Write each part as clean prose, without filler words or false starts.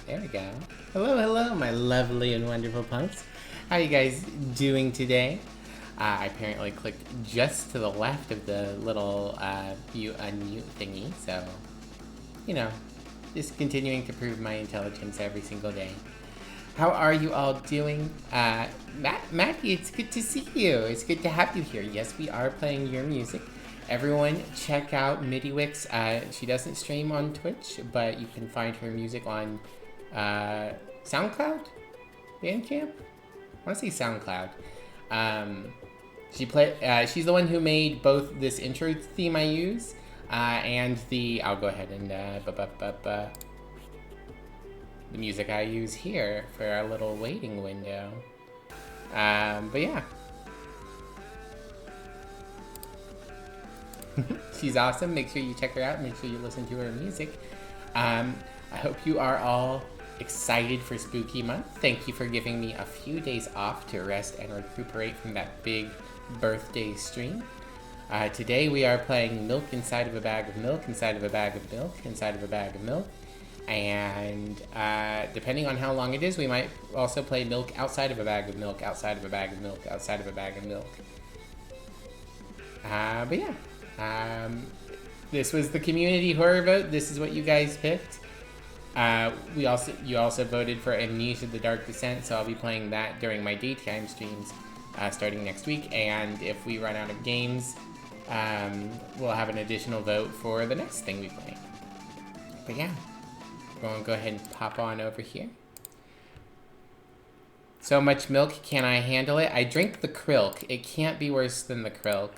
There we go. Hello, hello, my lovely and wonderful punks. How are you guys doing today? I apparently clicked just to the left of the little view unmute thingy, so, you know, just continuing to prove my intelligence every single day. How are you all doing? Matty, it's good to see you. It's good to have you here. Yes, we are playing your music. Everyone, check out Midiwix. She doesn't stream on Twitch, but you can find her music on SoundCloud? Bandcamp? I want to say SoundCloud. She's the one who made both this intro theme I use and the... I'll go ahead and... the music I use here for our little waiting window. But yeah. She's awesome. Make sure you check her out. Make sure you listen to her music. I hope you are all excited for Spooky Month. Thank you for giving me a few days off to rest and recuperate from that big birthday stream. Today we are playing Milk Inside of a Bag of Milk, Inside of a Bag of Milk, Inside of a Bag of Milk. And depending on how long it is, we might also play Milk Outside of a Bag of Milk, Outside of a Bag of Milk, Outside of a Bag of Milk. But yeah. This was the community horror vote. This is what you guys picked. You also voted for Amnesia: The Dark Descent, so I'll be playing that during my daytime streams starting next week. And if we run out of games, we'll have an additional vote for the next thing we play. But yeah, we're gonna go ahead and pop on over here. So much milk, can I handle it? I drink the Krilk. It can't be worse than the Krilk.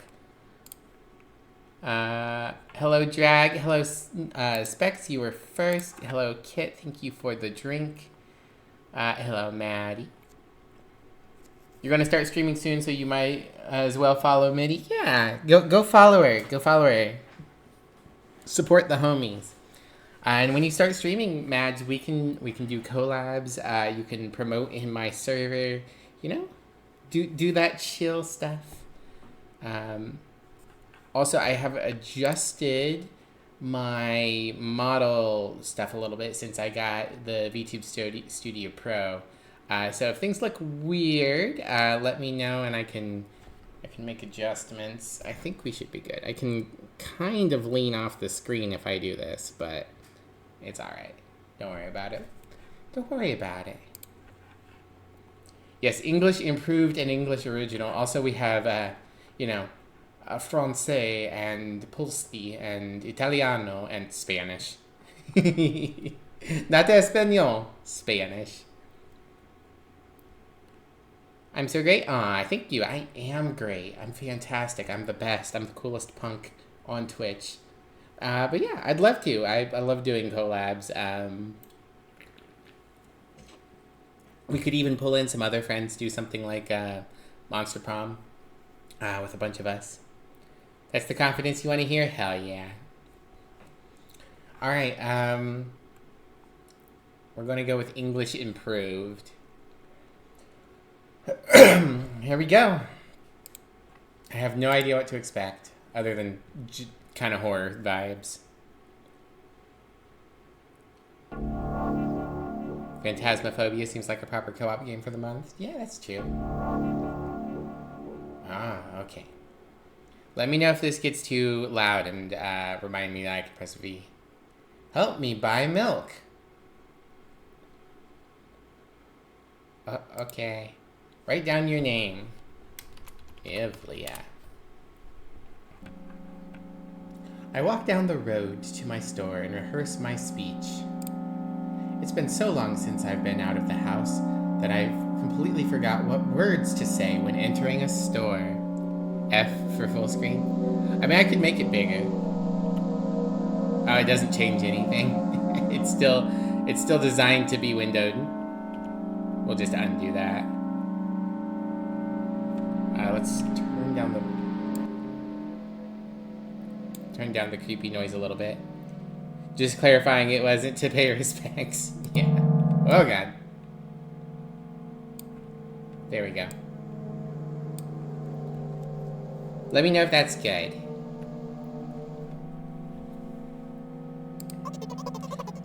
Hello Drag, hello Specs, you were first. Hello Kit, thank you for the drink. Hello Maddie. You're gonna start streaming soon, so you might as well follow Midi. Yeah, go follow her, go follow her. Support the homies. And when you start streaming, Mads, we can do collabs. You can promote in my server. You know, do that chill stuff. Also, I have adjusted my model stuff a little bit since I got the VTube Studio Pro. So if things look weird, let me know and I can make adjustments. I think we should be good. I can kind of lean off the screen if I do this, but it's all right. Don't worry about it. Don't worry about it. Yes, English improved and English original. Also, we have, you know, Francais and Pulski and Italiano and Spanish. Not Espanol, Spanish. I'm so great. Aw, thank you. I am great. I'm fantastic. I'm the best. I'm the coolest punk on Twitch. But yeah, I'd love to. I love doing collabs. We could even pull in some other friends, do something like Monster Prom with a bunch of us. That's the confidence you want to hear? Hell yeah. Alright, we're going to go with English improved. Here we go. I have no idea what to expect, other than kind of horror vibes. Phantasmophobia seems like a proper co-op game for the month. Yeah, that's true. Ah, okay. Let me know if this gets too loud and remind me that I can press V. Help me buy milk. Okay. Write down your name. Evlia. I walk down the road to my store and rehearse my speech. It's been so long since I've been out of the house that I've completely forgot what words to say when entering a store. F for full screen. I mean, I could make it bigger. Oh, it doesn't change anything. It's still designed to be windowed. We'll just undo that. Let's turn down the creepy noise a little bit. Just clarifying it wasn't to pay respects. Yeah. Oh god. There we go. Let me know if that's good.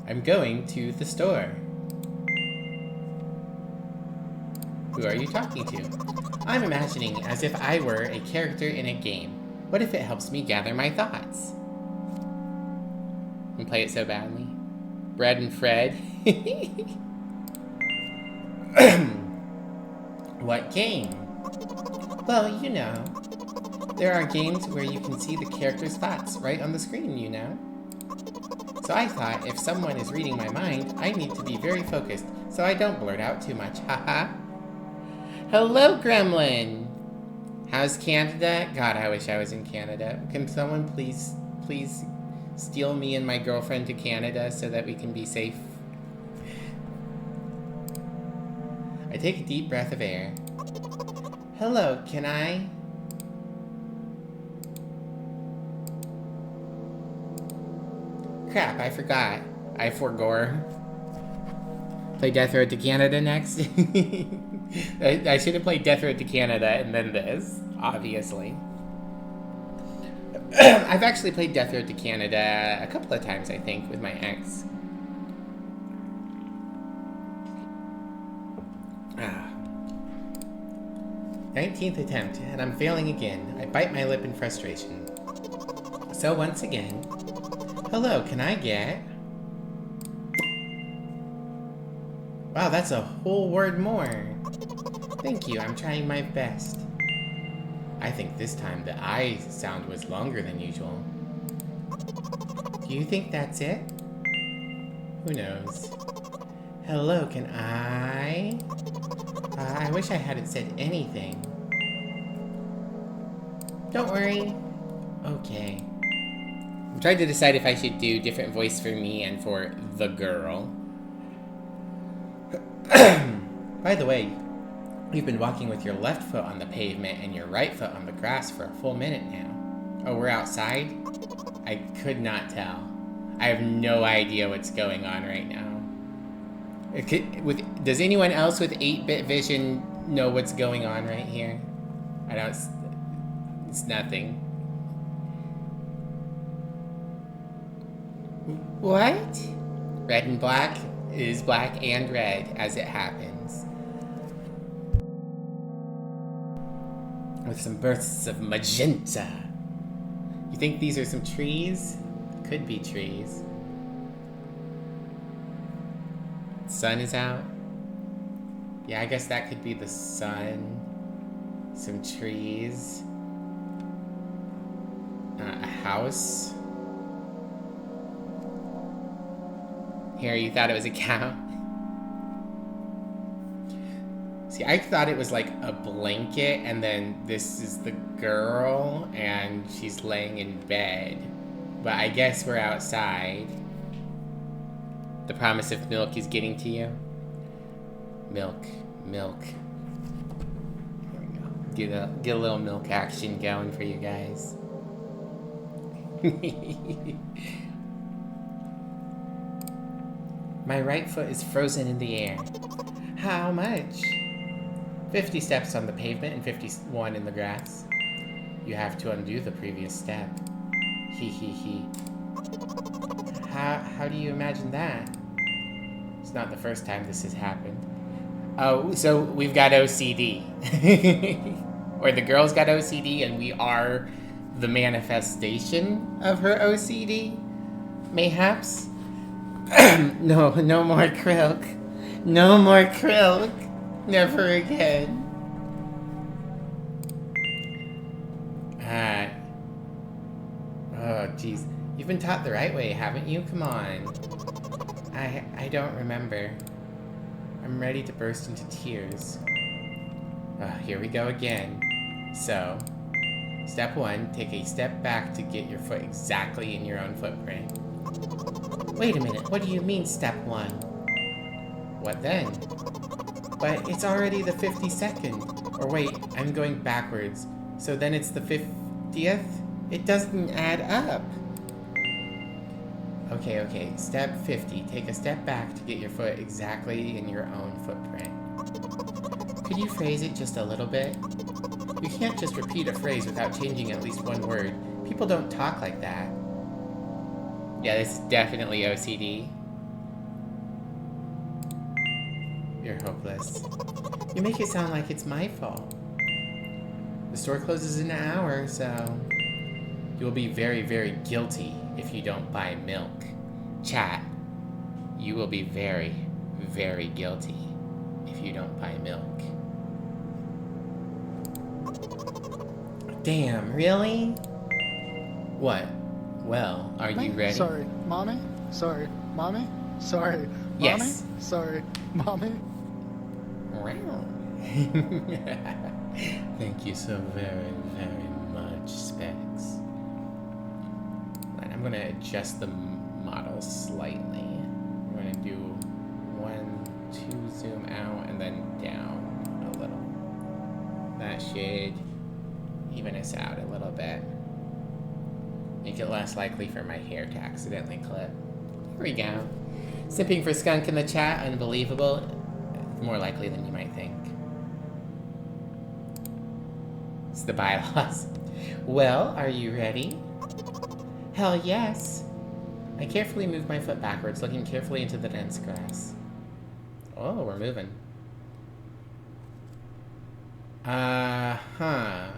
I'm going to the store. Who are you talking to? I'm imagining as if I were a character in a game. What if it helps me gather my thoughts? And play it so badly. Bread and Fred. What game? Well, you know. There are games where you can see the character's thoughts right on the screen, you know. So I thought if someone is reading my mind, I need to be very focused so I don't blurt out too much. Haha. Hello, Gremlin! How's Canada? God, I wish I was in Canada. Can someone please steal me and my girlfriend to Canada so that we can be safe? I take a deep breath of air. Hello, can I? Crap, I forgot. I forgore. Play Death Road to Canada next? I should have played Death Road to Canada and then this, obviously. I've actually played Death Road to Canada a couple of times, I think, with my ex. 19th attempt, and I'm failing again. I bite my lip in frustration. So once again, hello, can I get... Wow, that's a whole word more. Thank you, I'm trying my best. I think this time the I sound was longer than usual. Do you think that's it? Who knows? Hello, can I? I wish I hadn't said anything. Don't worry. Okay. I'm trying to decide if I should do different voice for me and for the girl. By the way, you've been walking with your left foot on the pavement and your right foot on the grass for a full minute now. Oh, we're outside? I could not tell. I have no idea what's going on right now. Does anyone else with 8-bit vision know what's going on right here? I don't... It's nothing. What? Red and black is black and red as it happens. With some bursts of magenta. You think these are some trees? Could be trees. Sun is out. Yeah, I guess that could be the sun. Some trees. A house. Here, you thought it was a cow? See, I thought it was like a blanket, and then this is the girl, and she's laying in bed. But I guess we're outside. The promise of milk is getting to you. Milk, milk. Here we go. Get a little milk action going for you guys. My right foot is frozen in the air. How much? 50 steps on the pavement and 51 in the grass. You have to undo the previous step. Hee hee hee. How do you imagine that? It's not the first time this has happened. Oh, so we've got OCD. Or the girl's got OCD and we are the manifestation of her OCD? Mayhaps? No more Krilk. No more Krilk. Never again. Oh, jeez. You've been taught the right way, haven't you? Come on. I don't remember. I'm ready to burst into tears. Here we go again. So, step 1, take a step back to get your foot exactly in your own footprint. Wait a minute, what do you mean step 1? What then? But it's already the 52nd. Or wait, I'm going backwards. So then it's the 50th? It doesn't add up. Okay. Step 50. Take a step back to get your foot exactly in your own footprint. Could you phrase it just a little bit? You can't just repeat a phrase without changing at least one word. People don't talk like that. Yeah, this is definitely OCD. You're hopeless. You make it sound like it's my fault. The store closes in an hour, so you will be very, very guilty if you don't buy milk. Chat, you will be very, very guilty if you don't buy milk. Damn, really? What? Well, are you ready? Sorry, Mommy? Sorry, Mommy? Sorry, Yes. Mommy? Sorry, Mommy? Thank you so very, very much, Specs. Right, I'm gonna adjust the model slightly. I'm gonna do 1, 2, zoom out, and then down a little. That should even us out a little bit. Make it less likely for my hair to accidentally clip. Here we go. Sipping for skunk in the chat, unbelievable. More likely than you might think. It's the bylaws. Well, are you ready? Hell yes. I carefully move my foot backwards, looking carefully into the dense grass. Oh, we're moving. Uh-huh.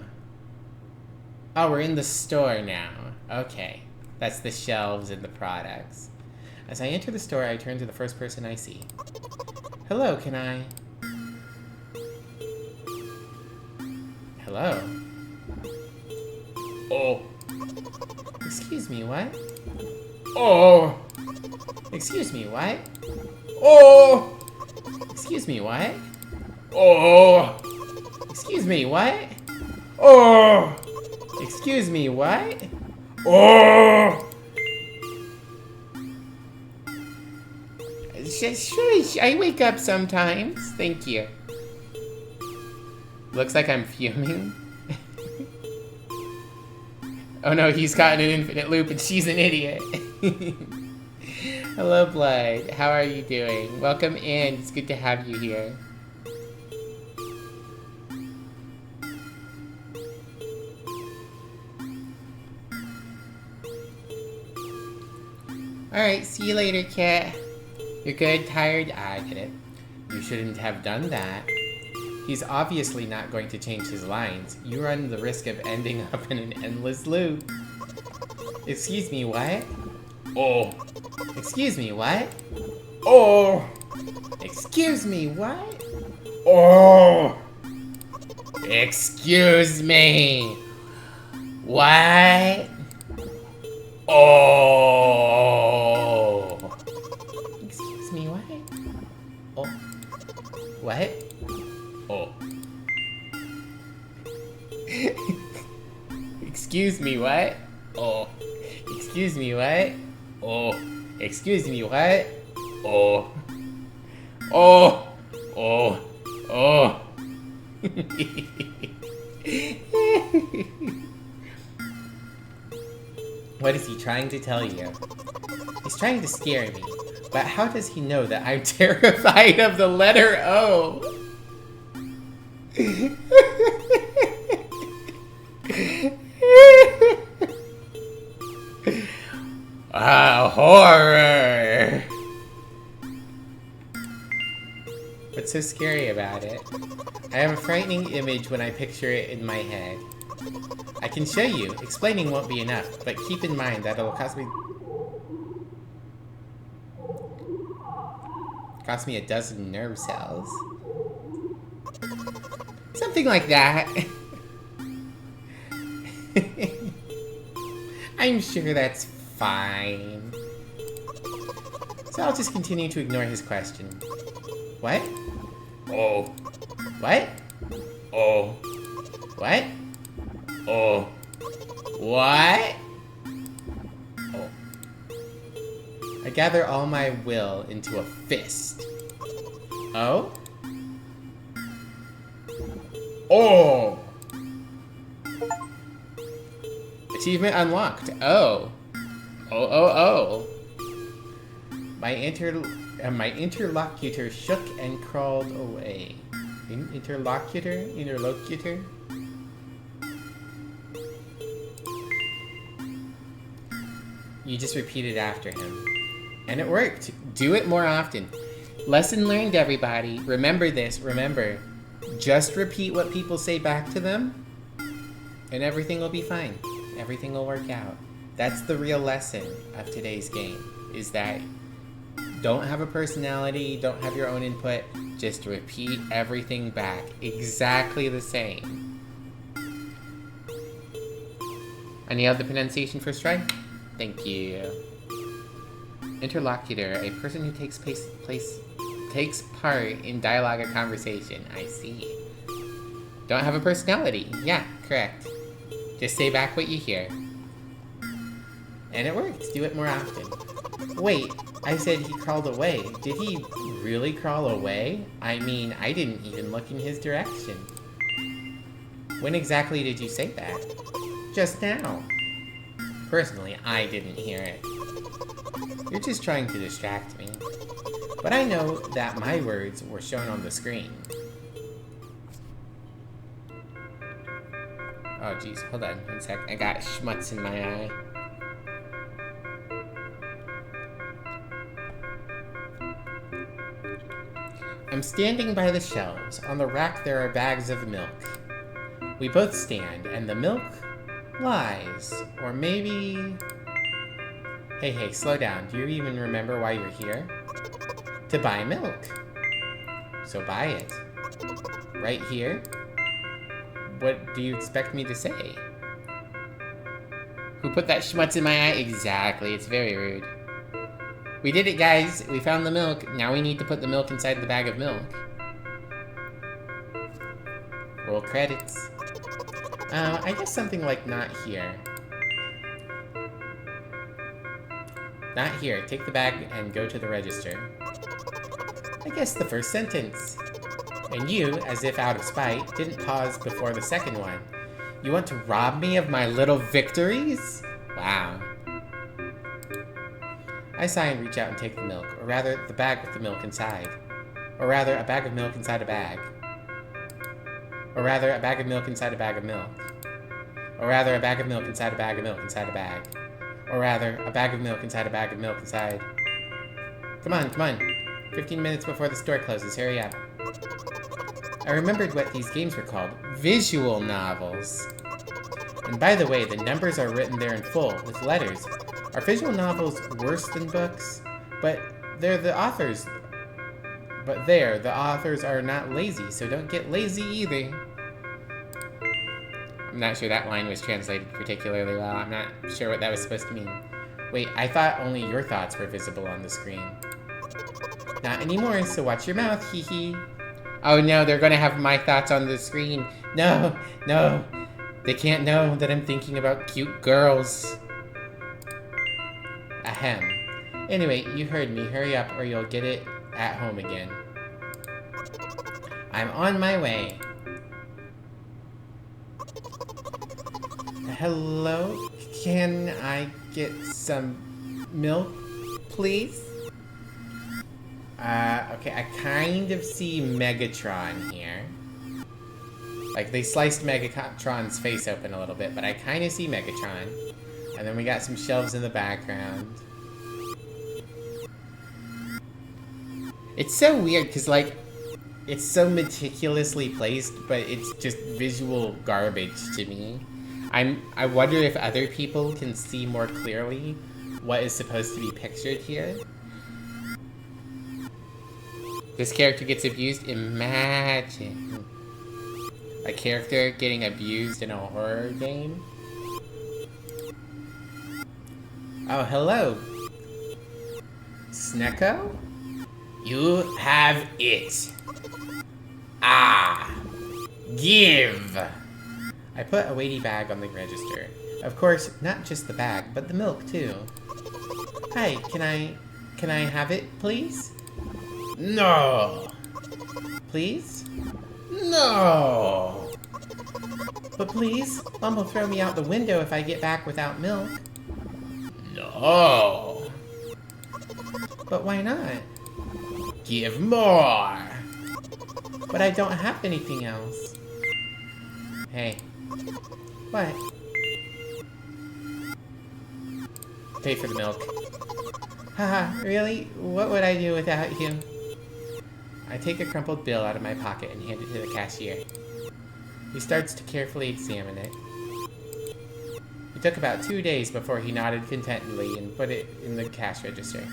Oh, we're in the store now. Okay. That's the shelves and the products. As I enter the store, I turn to the first person I see. Hello, can I... Hello? Oh. Excuse me, what? Oh. Excuse me, what? Oh. Excuse me, what? Oh. Excuse me, what? Oh. Excuse me, what? Oh. Shush, I wake up sometimes. Thank you. Looks like I'm fuming. Oh no, he's caught in an infinite loop and she's an idiot. Hello, Blood. How are you doing? Welcome in. It's good to have you here. Alright, see you later, cat. You're good, tired? I get it. You shouldn't have done that. He's obviously not going to change his lines. You run the risk of ending up in an endless loop. Excuse me, what? Oh. Excuse me, what? Oh. Excuse me, what? Oh. Excuse me. What? Oh. Excuse me, what? Oh. What? Oh. Excuse me, what? Oh. Excuse me, what? Oh. Excuse me, what? Oh. Oh. Oh. Oh. What is he trying to tell you? He's trying to scare me, but how does he know that I'm terrified of the letter O? Ah, horror! What's so scary about it? I have a frightening image when I picture it in my head. I can show you. Explaining won't be enough, but keep in mind that it'll cost me a dozen nerve cells. Something like that. I'm sure that's fine. So I'll just continue to ignore his question. What? Oh. What? Oh. What? Oh. What? Oh. I gather all my will into a fist. Oh? Oh! Achievement unlocked. Oh. Oh, oh, oh. My interlocutor shook and crawled away. Interlocutor? You just repeated after him. And it worked. Do it more often. Lesson learned, everybody. Remember this, remember. Just repeat what people say back to them, and everything will be fine. Everything will work out. That's the real lesson of today's game, is that don't have a personality, don't have your own input, just repeat everything back exactly the same. Any other pronunciation first try? Thank you. Interlocutor, a person who takes part in dialogue or conversation. I see. Don't have a personality. Yeah, correct. Just say back what you hear. And it works. Do it more often. Wait, I said he crawled away. Did he really crawl away? I mean, I didn't even look in his direction. When exactly did you say that? Just now. Personally, I didn't hear it. You're just trying to distract me. But I know that my words were shown on the screen. Oh, jeez. Hold on 1 sec. I got schmutz in my eye. I'm standing by the shelves. On the rack there are bags of milk. We both stand, and the milk lies. Or maybe... Hey, slow down. Do you even remember why you're here? To buy milk. So buy it. Right here? What do you expect me to say? Who put that schmutz in my eye? Exactly, it's very rude. We did it, guys. We found the milk. Now we need to put the milk inside the bag of milk. Roll credits. I guess something like not here. Not here. Take the bag and go to the register. I guess the first sentence. And you, as if out of spite, didn't pause before the second one. You want to rob me of my little victories? Wow. I sigh and reach out and take the milk, or rather, the bag with the milk inside. Or rather, a bag of milk inside a bag. Or rather, a bag of milk inside a bag of milk. Or rather, a bag of milk inside a bag of milk inside a bag. Or rather, a bag of milk inside a bag of milk inside... Come on. 15 minutes before the store closes, hurry up. I remembered what these games were called. Visual novels. And by the way, the numbers are written there in full, with letters. Are visual novels worse than books? But the authors are not lazy, so don't get lazy either. I'm not sure that line was translated particularly well. I'm not sure what that was supposed to mean. Wait, I thought only your thoughts were visible on the screen. Not anymore, so watch your mouth, hee hee. Oh no, they're gonna have my thoughts on the screen. No. They can't know that I'm thinking about cute girls. Ahem. Anyway, you heard me. Hurry up or you'll get it at home again. I'm on my way. Hello? Can I get some milk, please? Okay, I kind of see Megatron here. Like, they sliced Megatron's face open a little bit, but I kind of see Megatron. And then we got some shelves in the background. It's so weird, because, like, it's so meticulously placed, but it's just visual garbage to me. I wonder if other people can see more clearly what is supposed to be pictured here. This character gets abused? Imagine. A character getting abused in a horror game? Oh, hello. Snecko? You have it. Ah. Give. I put a weighty bag on the register. Of course, not just the bag, but the milk too. Hi, can I have it, please? No. Please? No. But please, Mom will throw me out the window if I get back without milk. No. But why not? Give more. But I don't have anything else. Hey. What? Pay for the milk. Haha, really? What would I do without you? I take a crumpled bill out of my pocket and hand it to the cashier. He starts to carefully examine it. It took about 2 days before he nodded contentedly and put it in the cash register.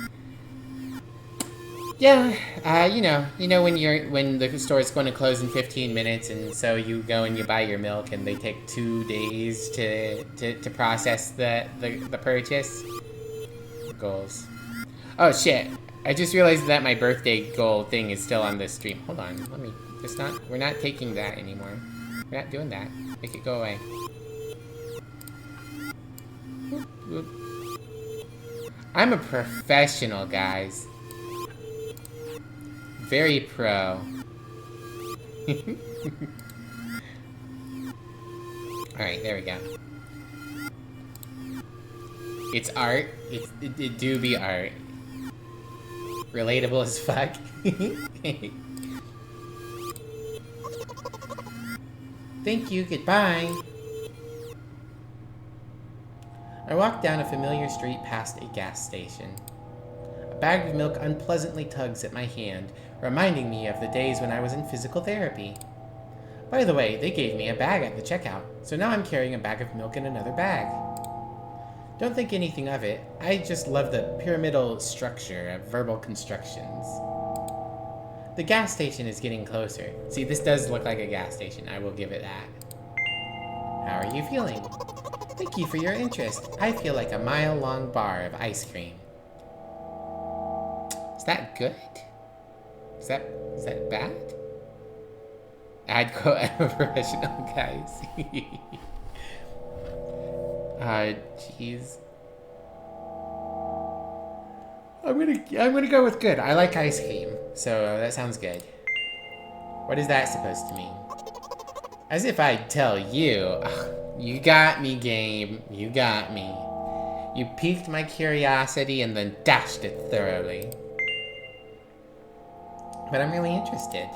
Yeah, you know when the store's going to close in 15 minutes, and so you go and you buy your milk, and they take 2 days to process the purchase. Goals. Oh shit! I just realized that my birthday goal thing is still on this stream. Hold on, let me. We're not taking that anymore. We're not doing that. Make it go away. Whoop, whoop. I'm a professional, guys. Very pro. Alright, there we go. It's art. It do be art. Relatable as fuck. Thank you, goodbye. I walk down a familiar street past a gas station. A bag of milk unpleasantly tugs at my hand, reminding me of the days when I was in physical therapy. By the way, they gave me a bag at the checkout, so now I'm carrying a bag of milk in another bag. Don't think anything of it, I just love the pyramidal structure of verbal constructions. The gas station is getting closer. See, this does look like a gas station, I will give it that. How are you feeling? Thank you for your interest. I feel like a mile-long bar of ice cream. Is that good? Is that bad? I'd go I'm a professional, guys. Jeez. I'm gonna go with good. I like ice cream, so that sounds good. What is that supposed to mean? As if I'd tell you. Ugh, you got me, game. You got me. You piqued my curiosity and then dashed it thoroughly. But I'm really interested.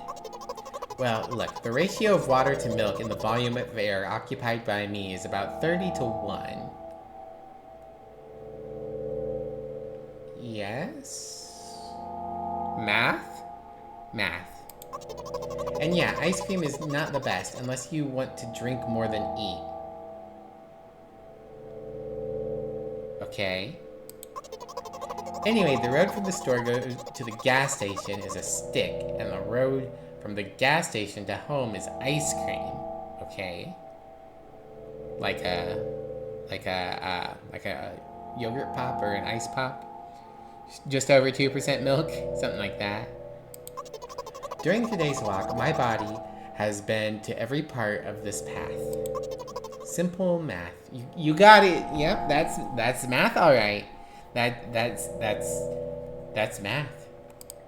Well, look, the ratio of water to milk and the volume of air occupied by me is about 30 to 1. Yes? Math? Math. And yeah, ice cream is not the best unless you want to drink more than eat. Okay. Anyway, the road from the store goes to the gas station is a stick, and the road from the gas station to home is ice cream. Okay. Like a yogurt pop or an ice pop. Just over 2% milk, something like that. During today's walk, my body has been to every part of this path. Simple math. You got it. Yep, that's math, all right. That's math.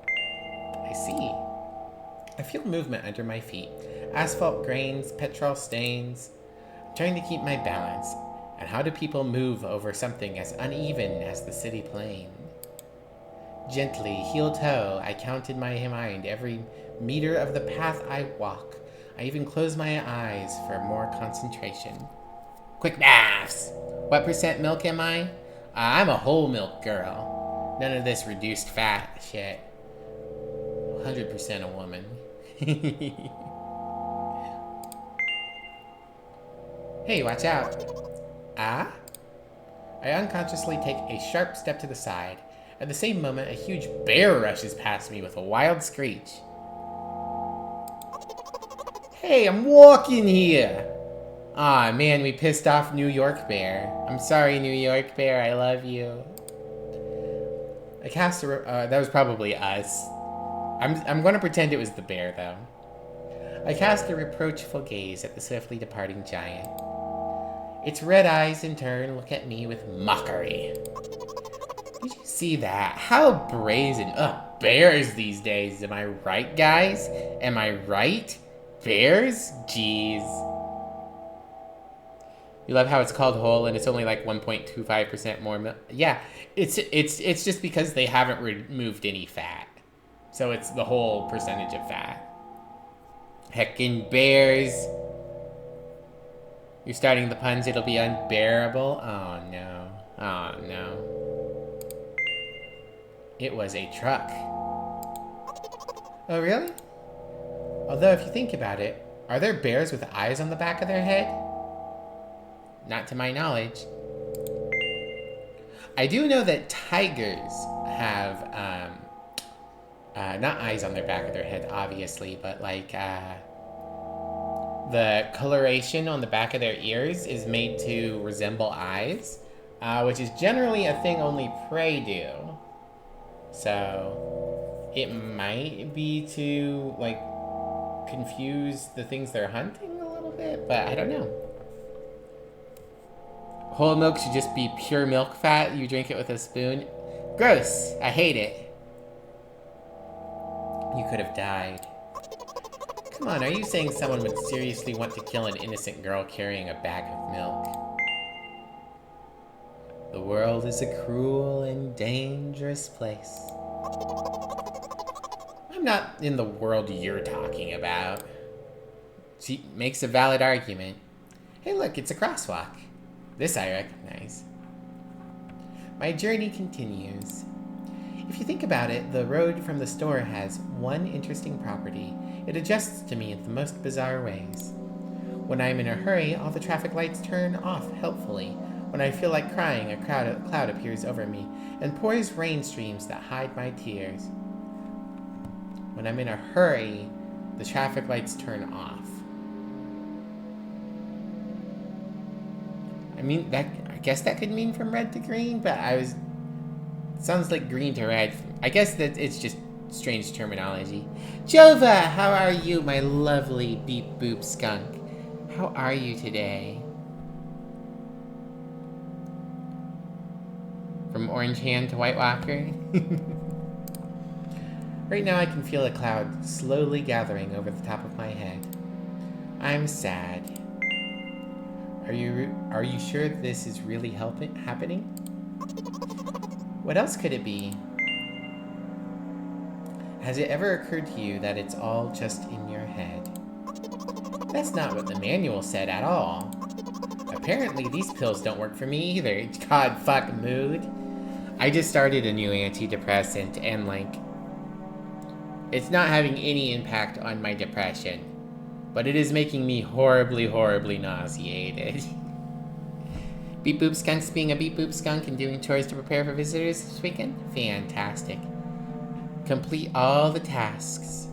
I see. I feel movement under my feet. Asphalt grains, petrol stains. I'm trying to keep my balance. And how do people move over something as uneven as the city plain? Gently, heel-toe, I count in my mind every meter of the path I walk. I even close my eyes for more concentration. Quick maths! What percent milk am I? I'm a whole milk girl. None of this reduced fat shit. 100% a woman. Hey, watch out. Ah? I unconsciously take a sharp step to the side. At the same moment, a huge bear rushes past me with a wild screech. Hey, I'm walking here! Aw, man, we pissed off New York Bear. I'm sorry, New York Bear, I love you. I cast a... that was probably us. I'm gonna pretend it was the bear, though. I cast a reproachful gaze at the swiftly departing giant. Its red eyes, in turn, look at me with mockery. Did you see that? How brazen. Ugh, bears these days. Am I right, guys? Am I right? Bears? Jeez. You love how it's called whole and it's only like 1.25% more milk. Yeah, it's just because they haven't removed any fat. So it's the whole percentage of fat. Heckin' bears. You're starting the puns, it'll be unbearable. Oh no. Oh no. It was a truck. Oh, really? Although, if you think about it, are there bears with eyes on the back of their head? Not to my knowledge. I do know that tigers have, not eyes on their back of their head, obviously, but like, the coloration on the back of their ears is made to resemble eyes, which is generally a thing only prey do. So, it might be to, like, confuse the things they're hunting a little bit, but I don't know. Whole milk should just be pure milk fat. You drink it with a spoon. Gross. I hate it. You could have died. Come on, are you saying someone would seriously want to kill an innocent girl carrying a bag of milk? The world is a cruel and dangerous place. I'm not in the world you're talking about. She makes a valid argument. Hey look, it's a crosswalk. This I recognize. My journey continues. If you think about it, the road from the store has one interesting property. It adjusts to me in the most bizarre ways. When I'm in a hurry, all the traffic lights turn off helpfully. When I feel like crying, a cloud appears over me and pours rain streams that hide my tears. When I'm in a hurry, the traffic lights turn off. I mean, I guess that could mean from red to green, but sounds like green to red. I guess that it's just strange terminology. Jova, how are you, my lovely beep boop skunk? How are you today? From Orange Hand to White Walker? Right now I can feel a cloud slowly gathering over the top of my head. I'm sad. Are you sure this is really happening? What else could it be? Has it ever occurred to you that it's all just in your head? That's not what the manual said at all. Apparently these pills don't work for me either. God fuck mood. I just started a new antidepressant and like, it's not having any impact on my depression. But it is making me horribly, horribly nauseated. Beep Boop Skunk's being a Beep Boop Skunk and doing chores to prepare for visitors this weekend? Fantastic. Complete all the tasks.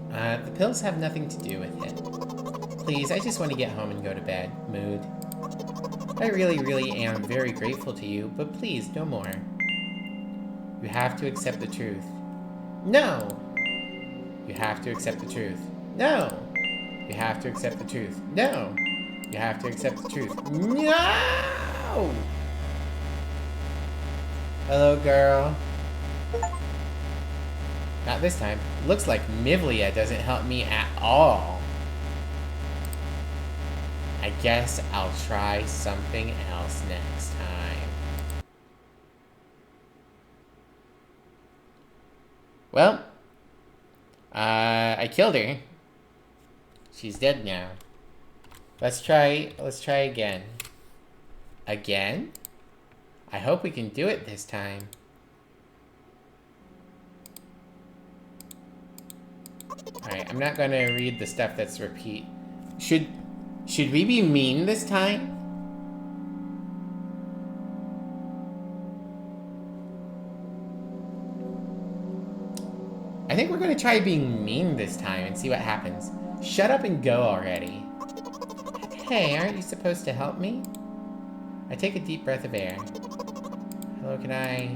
The pills have nothing to do with it. Please, I just want to get home and go to bed. Mood. I really, really am very grateful to you, but please, no more. You have to accept the truth. No! You have to accept the truth. No! You have to accept the truth. No! You have to accept the truth. No! Hello, girl. Not this time. Looks like Mivlia doesn't help me at all. I guess I'll try something else next time. Well, I killed her. She's dead now. Let's try again. Again? I hope we can do it this time. Alright, I'm not gonna read the stuff that's repeat. Should we be mean this time? I think we're gonna try being mean this time and see what happens. Shut up and go already. Hey, aren't you supposed to help me? I take a deep breath of air. Hello, can I...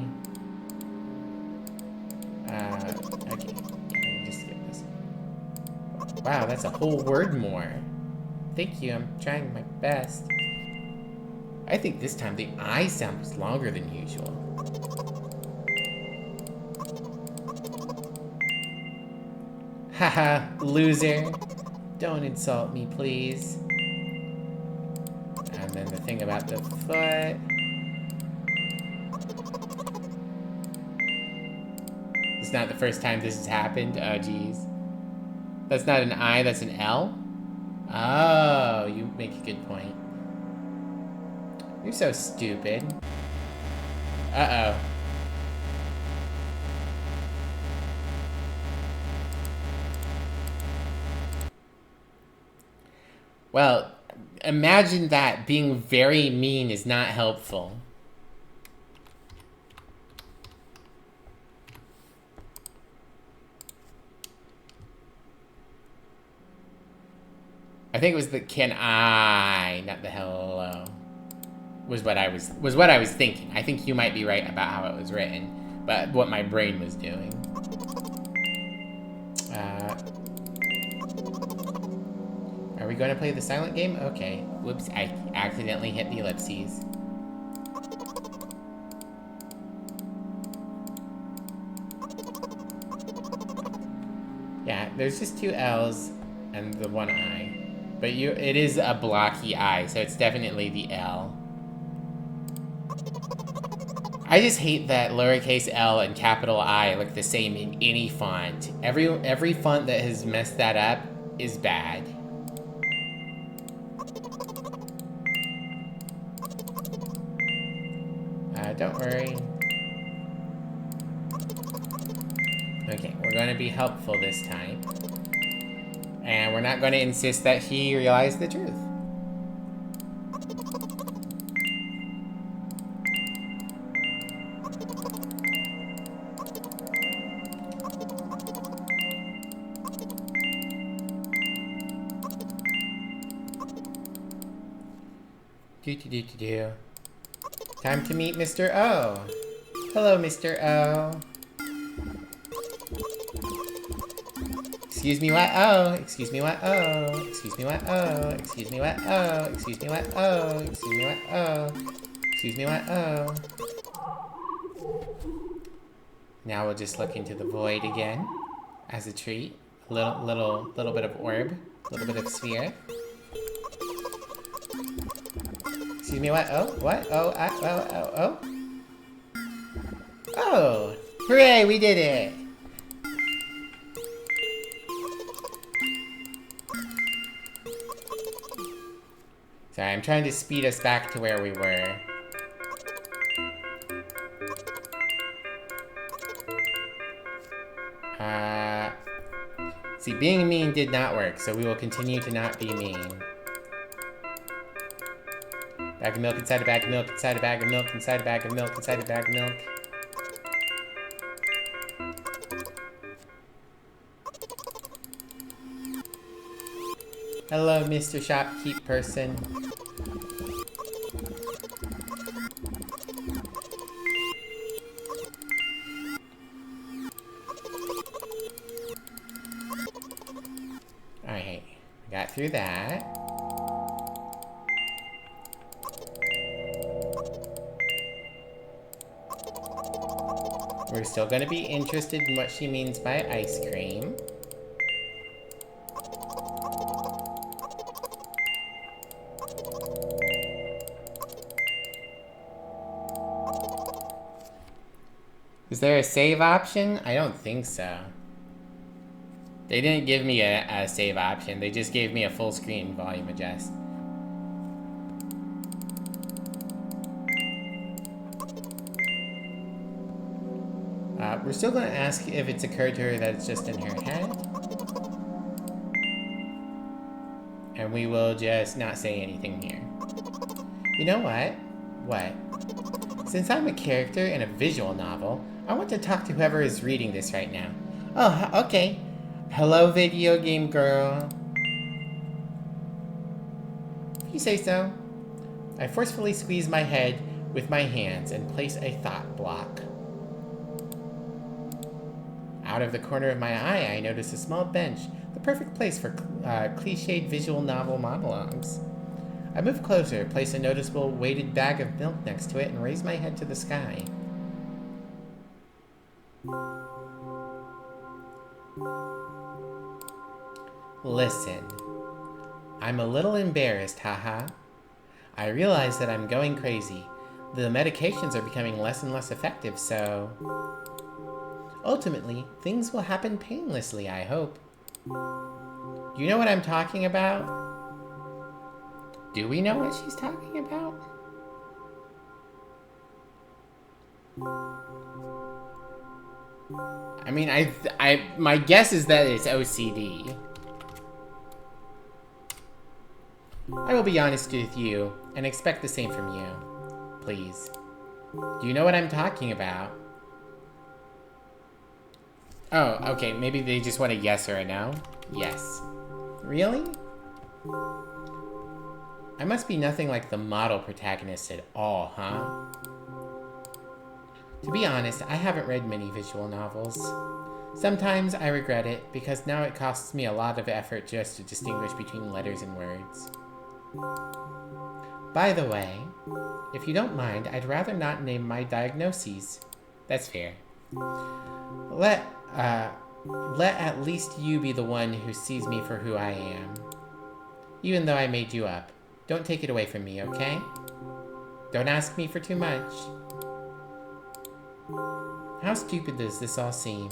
okay. Yeah, just skip this. Wow, that's a whole word more. Thank you, I'm trying my best. I think this time the I sound was longer than usual. Haha, loser. Don't insult me, please. And then the thing about the foot. It's not the first time this has happened. Oh, jeez. That's not an I, that's an L? Oh, you make a good point. You're so stupid. Uh-oh. Well, imagine that being very mean is not helpful. I think it was the can I, not the hello, was what I was thinking. I think you might be right about how it was written, but what my brain was doing. Are we going to play the silent game? Okay. Whoops, I accidentally hit the ellipses. Yeah, there's just 2 L's and the 1 I. But it is a blocky I, so it's definitely the L. I just hate that lowercase L and capital I look the same in any font. Every font that has messed that up is bad. Don't worry. Okay, we're going to be helpful this time. And we're not going to insist that he realize the truth. Do. Time to meet Mr. O. Hello, Mr. O. Excuse me, what? Oh. Excuse me, what? Oh. Excuse me, what? Oh. Excuse me, what? Oh. Excuse me, what? Oh. Excuse me, what? Oh. Excuse me, what? Oh. Now we'll just look into the void again as a treat. A little bit of orb, a little bit of sphere. Excuse me, what? Oh, what? Oh, oh. Oh! Hooray, we did it! Sorry, I'm trying to speed us back to where we were. See, being mean did not work, so we will continue to not be mean. Bag of milk inside a bag of milk inside a bag of milk inside a bag of milk inside a bag of milk. Hello, Mr. Shopkeep person. Alright, got through that. We're still gonna be interested in what she means by ice cream. Is there a save option? I don't think so. They didn't give me a save option. They just gave me a full screen volume adjust. We're still going to ask if it's occurred to her that it's just in her head. And we will just not say anything here. You know what? What? Since I'm a character in a visual novel, I want to talk to whoever is reading this right now. Oh, okay. Hello, video game girl. If you say so. I forcefully squeeze my head with my hands and place a thought block. Out of the corner of my eye, I notice a small bench, the perfect place for cliched visual novel monologues. I move closer, place a noticeable weighted bag of milk next to it, and raise my head to the sky. Listen. I'm a little embarrassed, haha. I realize that I'm going crazy. The medications are becoming less and less effective, so... ultimately, things will happen painlessly, I hope. You know what I'm talking about? Do we know what she's talking about? I mean, my guess is that it's OCD. I will be honest with you and expect the same from you. Please. Do you know what I'm talking about? Oh, okay, maybe they just want a yes or a no? Yes. Really? I must be nothing like the model protagonist at all, huh? To be honest, I haven't read many visual novels. Sometimes I regret it, because now it costs me a lot of effort just to distinguish between letters and words. By the way, if you don't mind, I'd rather not name my diagnoses. That's fair. Let at least you be the one who sees me for who I am. Even though I made you up. Don't take it away from me, okay? Don't ask me for too much. How stupid does this all seem?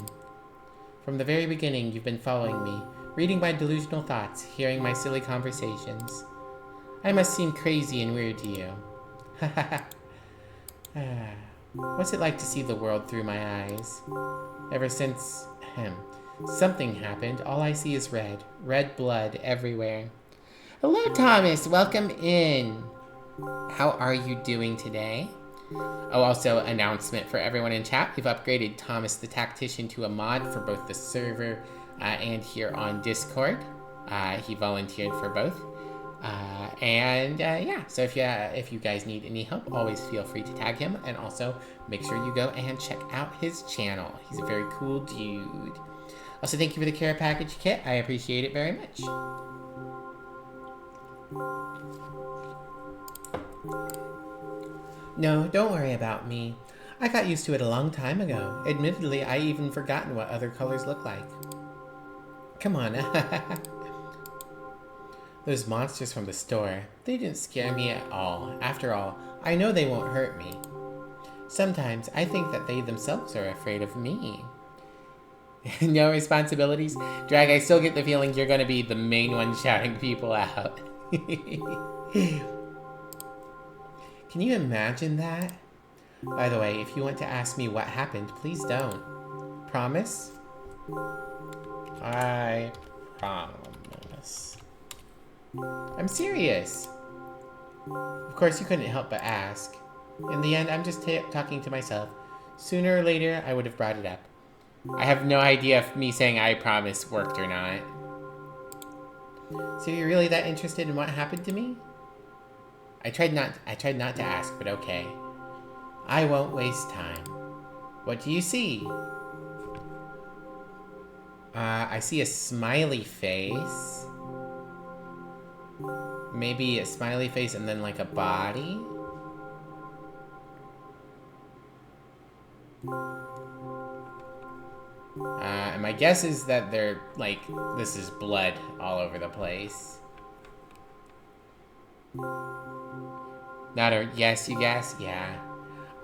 From the very beginning, you've been following me, reading my delusional thoughts, hearing my silly conversations. I must seem crazy and weird to you. What's it like to see the world through my eyes? Ever since, something happened, all I see is red. Red blood everywhere. Hello, Thomas. Welcome in. How are you doing today? Oh, also, announcement for everyone in chat. We've upgraded Thomas the Tactician to a mod for both the server and here on Discord. He volunteered for both. Yeah, so if you guys need any help, always feel free to tag him. And also, make sure you go and check out his channel. He's a very cool dude. Also, thank you for the care package kit. I appreciate it very much. No, don't worry about me. I got used to it a long time ago. Admittedly, I even forgotten what other colors look like. Come on. Those monsters from the store, they didn't scare me at all. After all, I know they won't hurt me. Sometimes I think that they themselves are afraid of me. No responsibilities? Drag, I still get the feeling you're gonna be the main one shouting people out. Can you imagine that? By the way, if you want to ask me what happened, please don't. Promise? I promise. I'm serious. Of course, you couldn't help but ask. In the end, I'm just talking to myself. Sooner or later, I would have brought it up. I have no idea if me saying I promise worked or not. So you're really that interested in what happened to me? I tried not to ask, but okay. I won't waste time. What do you see? I see a smiley face. Maybe a smiley face and then like a body? And my guess is that they're like, this is blood all over the place. Not a yes, you guess? Yeah.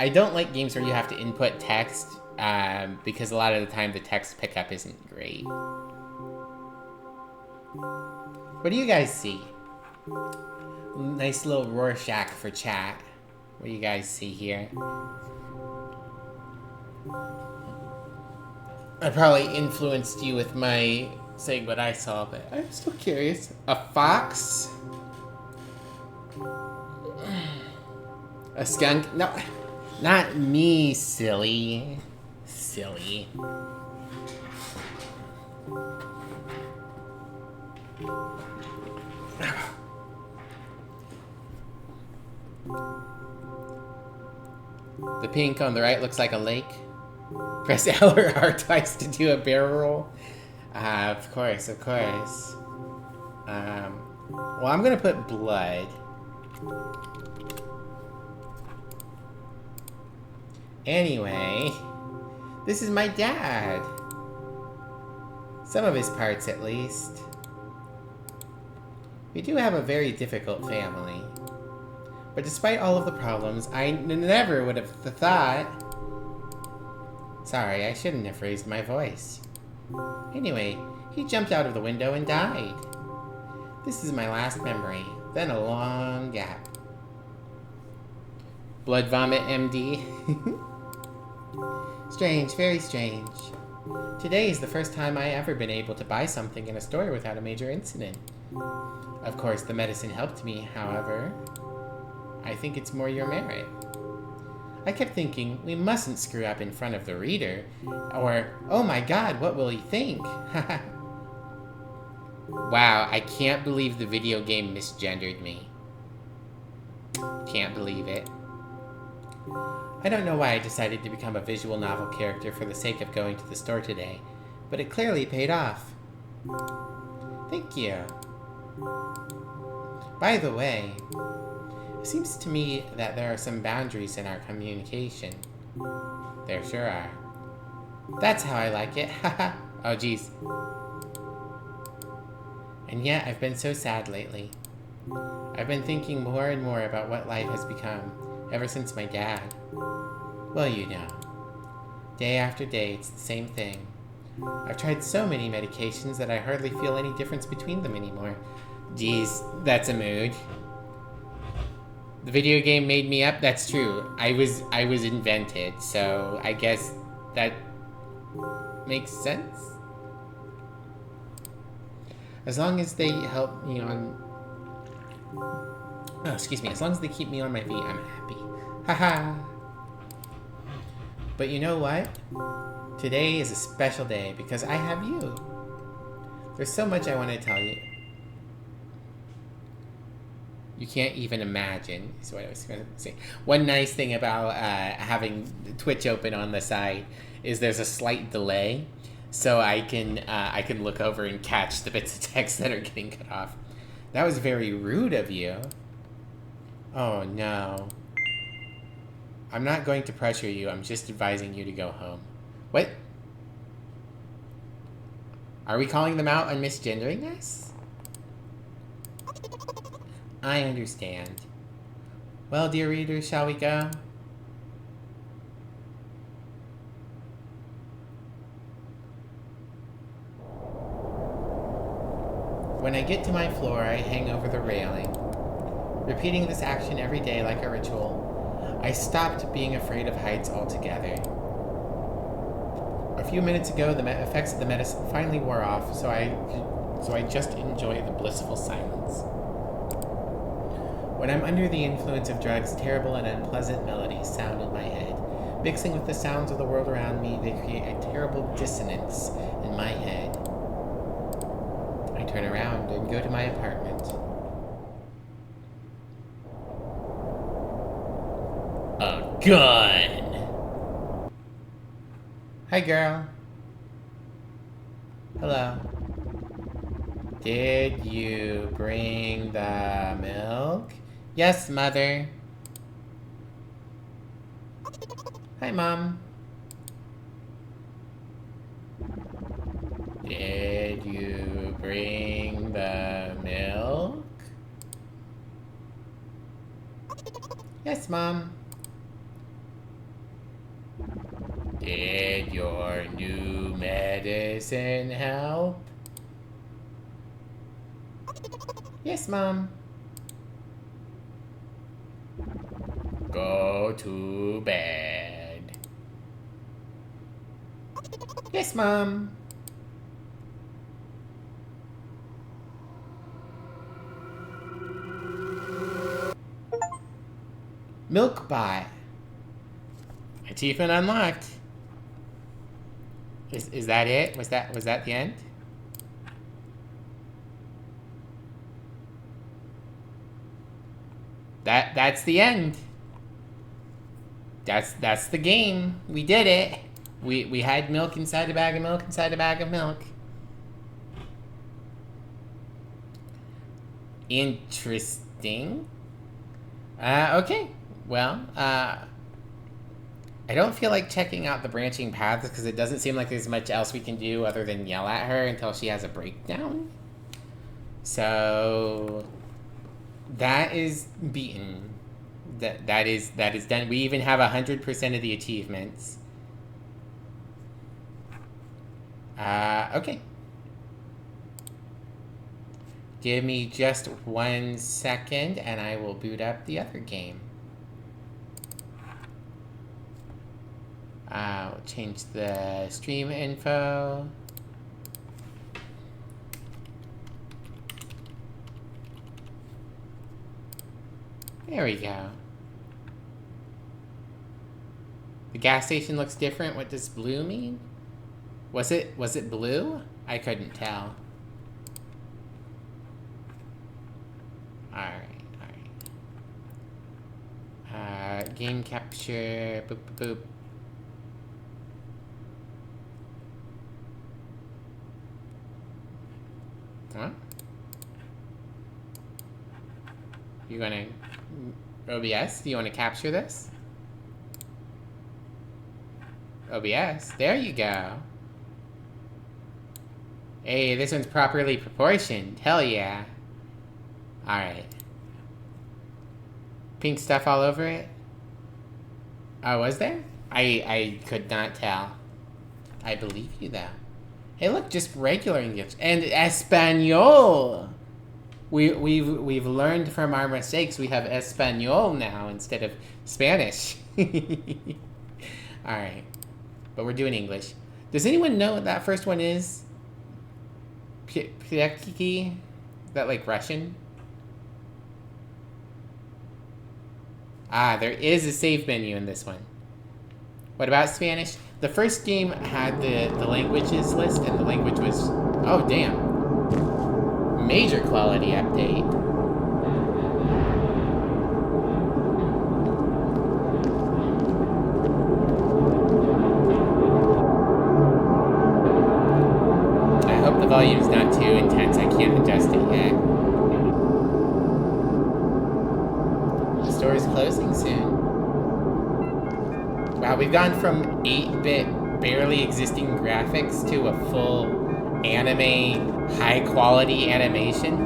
I don't like games where you have to input text, because a lot of the time the text pickup isn't great. What do you guys see? Nice little Rorschach for chat. What do you guys see here? I probably influenced you with my saying what I saw, but I'm still curious. A fox? A skunk? No, not me, silly. Silly. The pink on the right looks like a lake. Press L or R twice to do a barrel roll. Of course, of course. Well, I'm gonna put blood. Anyway, this is my dad. Some of his parts, at least. We do have a very difficult family. But despite all of the problems, I never would have thought... Sorry, I shouldn't have raised my voice. Anyway, he jumped out of the window and died. This is my last memory, then a long gap. Blood vomit, MD. Strange, very strange. Today is the first time I ever been able to buy something in a store without a major incident. Of course, the medicine helped me, however, I think it's more your merit. I kept thinking, we mustn't screw up in front of the reader, or, oh my god, what will he think? Wow, I can't believe the video game misgendered me. Can't believe it. I don't know why I decided to become a visual novel character for the sake of going to the store today, but it clearly paid off. Thank you. By the way, it seems to me that there are some boundaries in our communication. There sure are. That's how I like it, haha. Oh geez. And yet, I've been so sad lately. I've been thinking more and more about what life has become, ever since my dad. Well, you know. Day after day, it's the same thing. I've tried so many medications that I hardly feel any difference between them anymore. Geez, that's a mood. The video game made me up? That's true. I was invented, so I guess that makes sense? As long as they help me on... Oh, excuse me. As long as they keep me on my feet, I'm happy. Haha. But you know what? Today is a special day because I have you. There's so much I want to tell you. You can't even imagine, is what I was going to say. One nice thing about having Twitch open on the side is there's a slight delay. So I can look over and catch the bits of text that are getting cut off. That was very rude of you. Oh no. I'm not going to pressure you, I'm just advising you to go home. What? Are we calling them out on misgendering us? I understand. Well, dear readers, shall we go? When I get to my floor, I hang over the railing. Repeating this action every day like a ritual, I stopped being afraid of heights altogether. A few minutes ago, the effects of the medicine finally wore off, so I just enjoy the blissful silence. When I'm under the influence of drugs, terrible and unpleasant melodies sound in my head. Mixing with the sounds of the world around me, they create a terrible dissonance in my head. I turn around and go to my apartment. A gun! Hi, girl. Hello. Did you bring the milk? Yes, Mother. Hi, Mom. Did you bring the milk? Yes, Mom. Did your new medicine help? Yes, Mom. Go to bed. Yes, Mom. Milkbot. Achievement unlocked. Is that it? Was that the end? That's the end. That's the game. We did it. We had milk inside a bag of milk inside a bag of milk. Interesting. Okay. Well, I don't feel like checking out the branching paths because it doesn't seem like there's much else we can do other than yell at her until she has a breakdown. So that is beaten. That is done. We even have 100% of the achievements. Okay. Give me just 1 second and I will boot up the other game. change the stream info. There we go. The gas station looks different. What does blue mean? Was it blue? I couldn't tell. Alright. Game capture. Boop, boop, boop. Huh? You gonna... OBS? Do you want to capture this? OBS? There you go. Hey, this one's properly proportioned. Hell yeah. Alright. Pink stuff all over it? Oh, was there? I could not tell. I believe you, though. Hey, look, just regular English. And Espanol! We've learned from our mistakes. We have Espanol now instead of Spanish. Alright. But we're doing English. Does anyone know what that first one is? Pyekiki? Is that like Russian? Ah, there is a save menu in this one. What about Spanish? The first game had the languages list, and the language was... Oh, damn. Major quality update. I hope the volume's not too intense. I can't adjust it yet. The store is closing soon. Wow, we've gone from 8-bit, barely existing graphics to a full anime, high-quality animation.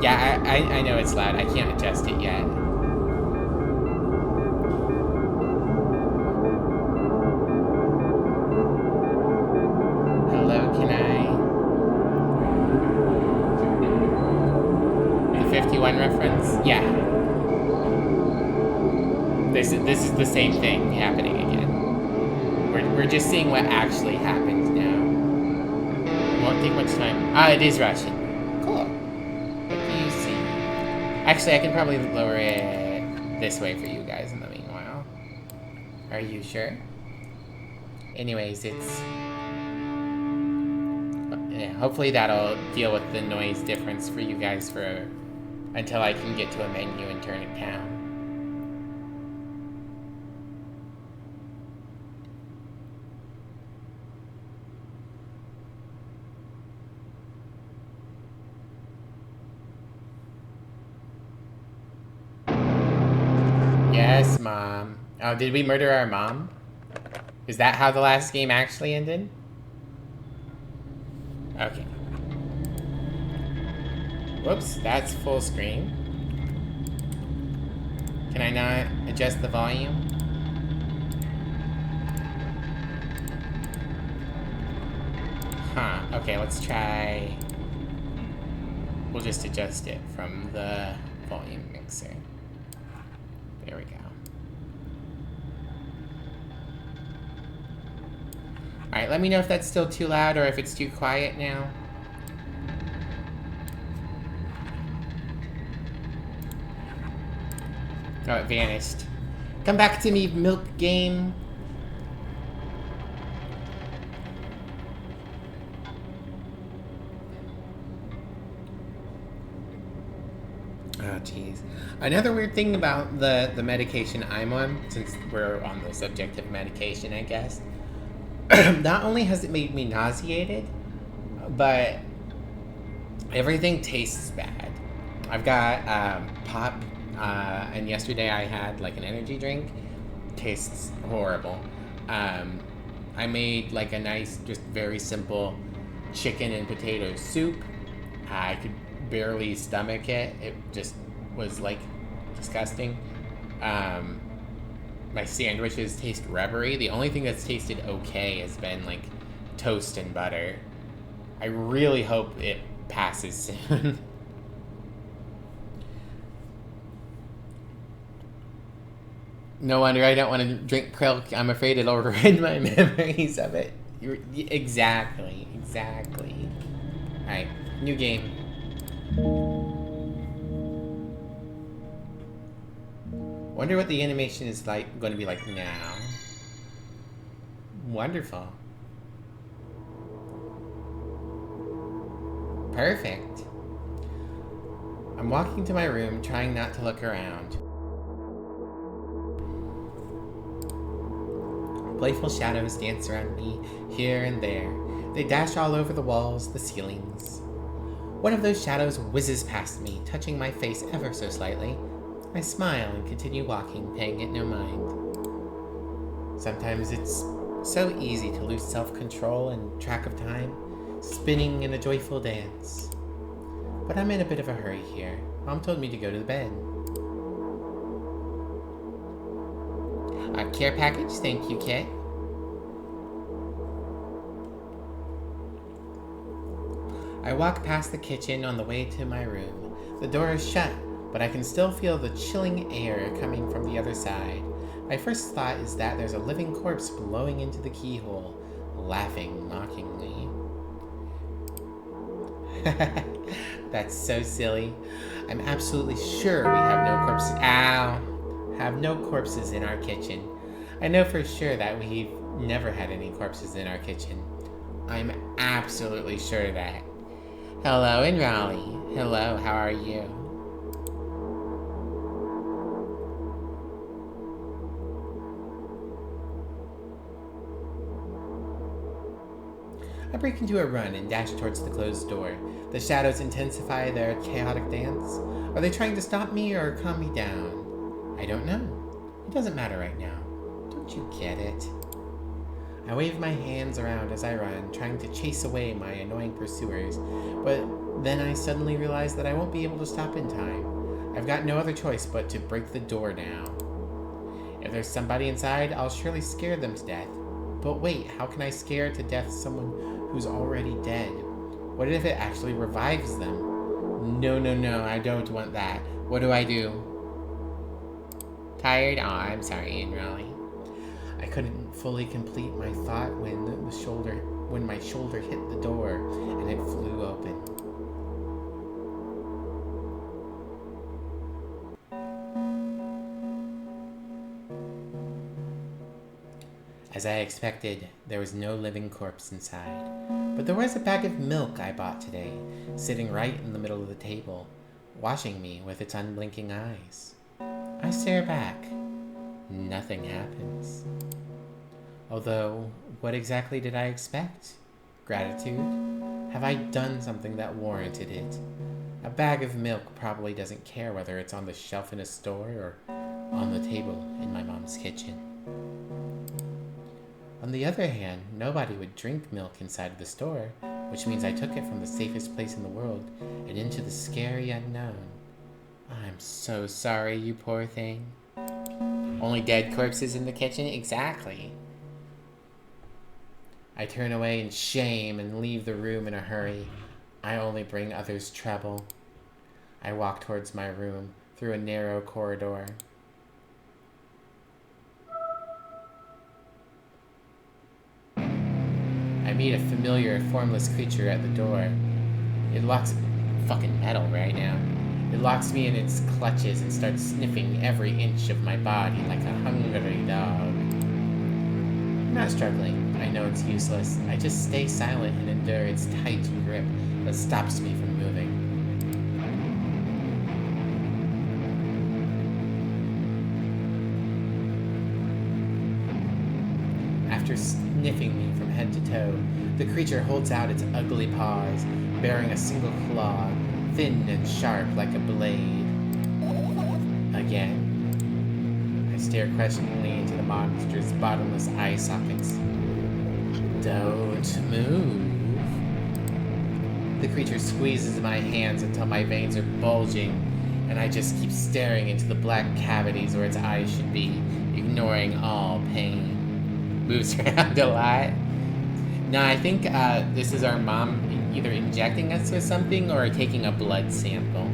Yeah, I know it's loud. I can't adjust it yet. Hello, can I... The 51 reference? Yeah. This is the same thing happening again. We're just seeing what actually happens now. It won't take much time. Ah, it is Russian. Cool. What do you see? Actually, I can probably lower it this way for you guys in the meanwhile. Are you sure? Anyways, it's... Yeah, hopefully that'll deal with the noise difference for you guys for... until I can get to a menu and turn it down. Yes, Mom. Oh, did we murder our mom? Is that how the last game actually ended? Okay. Whoops, that's full screen. Can I not adjust the volume? Huh, okay, let's try... We'll just adjust it from the volume mixer. There we go. Alright, let me know if that's still too loud or if it's too quiet now. Oh, it vanished. Come back to me, milk game. Oh, jeez. Another weird thing about the medication I'm on, since we're on the subject of medication, I guess, not only has it made me nauseated, but everything tastes bad. I've got pop, and yesterday I had like an energy drink. Tastes horrible. I made like a nice, just very simple chicken and potato soup. I could barely stomach it. It just was like disgusting. My sandwiches taste rubbery. The only thing that's tasted okay has been like toast and butter. I really hope it passes soon. No wonder I don't want to drink Krilk. I'm afraid it'll ruin my memories of it. Exactly. Alright, new game. Wonder what the animation is like going to be like now. Wonderful. Perfect. I'm walking to my room, trying not to look around. Playful shadows dance around me, here and there. They dash all over the walls, the ceilings. One of those shadows whizzes past me, touching my face ever so slightly. I smile and continue walking, paying it no mind. Sometimes it's so easy to lose self-control and track of time, spinning in a joyful dance. But I'm in a bit of a hurry here. Mom told me to go to the bed. A care package, thank you, Kit. I walk past the kitchen on the way to my room. The door is shut, but I can still feel the chilling air coming from the other side. My first thought is that there's a living corpse blowing into the keyhole, laughing mockingly. That's so silly. I'm absolutely sure we have no corpses. Have no corpses in our kitchen. I know for sure that we've never had any corpses in our kitchen. I'm absolutely sure of that. Hello in Raleigh. Hello, how are you? I break into a run and dash towards the closed door. The shadows intensify their chaotic dance. Are they trying to stop me or calm me down? I don't know. It doesn't matter right now. Don't you get it? I wave my hands around as I run, trying to chase away my annoying pursuers, but then I suddenly realize that I won't be able to stop in time. I've got no other choice but to break the door down. If there's somebody inside, I'll surely scare them to death. But wait, how can I scare to death someone who's already dead? What if it actually revives them? No, I don't want that. What do I do? Tired? Aw, I'm sorry, Ian Raleigh. I couldn't fully complete my thought when my shoulder hit the door and it flew open. As I expected, there was no living corpse inside, but there was a bag of milk I bought today, sitting right in the middle of the table, watching me with its unblinking eyes. I stare back. Nothing happens. Although, what exactly did I expect? Gratitude? Have I done something that warranted it? A bag of milk probably doesn't care whether it's on the shelf in a store or on the table in my mom's kitchen. On the other hand, nobody would drink milk inside of the store, which means I took it from the safest place in the world and into the scary unknown. I'm so sorry, you poor thing. Only dead corpses in the kitchen? Exactly. I turn away in shame and leave the room in a hurry. I only bring others trouble. I walk towards my room through a narrow corridor. I meet a familiar, formless creature at the door. It locks... fucking metal right now. It locks me in its clutches and starts sniffing every inch of my body like a hungry dog. I'm not struggling. I know it's useless. I just stay silent and endure its tight grip that stops me from moving. After sniffing me from head to toe, the creature holds out its ugly paws, bearing a single claw, thin and sharp like a blade. Again. I stare questioningly into the monster's bottomless eye sockets. Don't move. The creature squeezes my hands until my veins are bulging, and I just keep staring into the black cavities where its eyes should be, ignoring all pain. Moves around a lot. No, I think this is our mom either injecting us with something or taking a blood sample.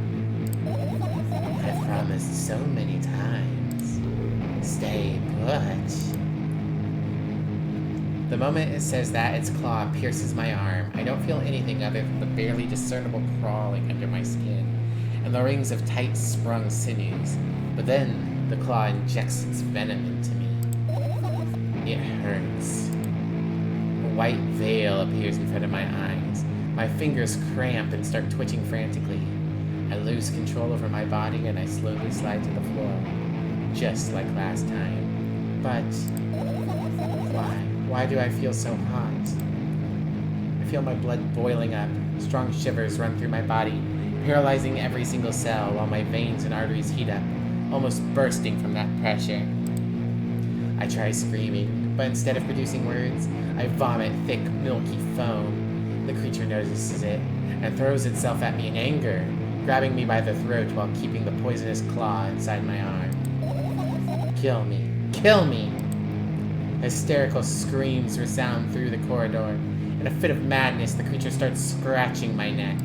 I've promised so many times. Stay put. The moment it says that, its claw pierces my arm. I don't feel anything other than the barely discernible crawling under my skin and the rings of tight sprung sinews. But then the claw injects its venom into me. It hurts. A white veil appears in front of my eyes. My fingers cramp and start twitching frantically. I lose control over my body and I slowly slide to the floor, just like last time. But why? Why do I feel so hot? I feel my blood boiling up. Strong shivers run through my body, paralyzing every single cell while my veins and arteries heat up, almost bursting from that pressure. I try screaming, but instead of producing words, I vomit thick, milky foam. The creature notices it and throws itself at me in anger, grabbing me by the throat while keeping the poisonous claw inside my arm. Kill me! Kill me! Hysterical screams resound through the corridor. In a fit of madness, the creature starts scratching my neck.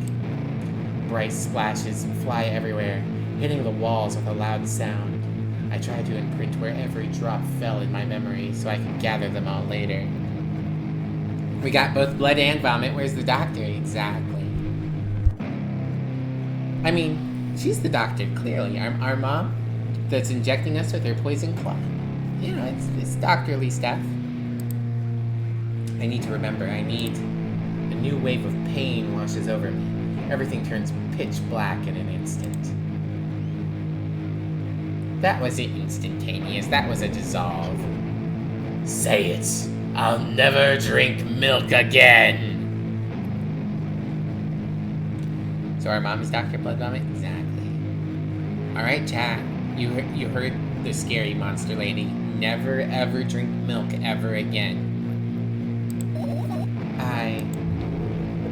Bright splashes fly everywhere, hitting the walls with a loud sound. I try to imprint where every drop fell in my memory so I can gather them all later. We got both blood and vomit. Where's the doctor? Exactly. I mean, she's the doctor, clearly. Our mom that's injecting us with her poison claw. You know, it's doctorly stuff. I need to remember, a new wave of pain washes over me. Everything turns pitch black in an instant. That wasn't instantaneous, that was a dissolve. Say it! I'll never drink milk again! So our mom is Dr. Blood Vomit? Exactly. Alright, chat. You heard the scary monster lady. Never ever drink milk ever again. I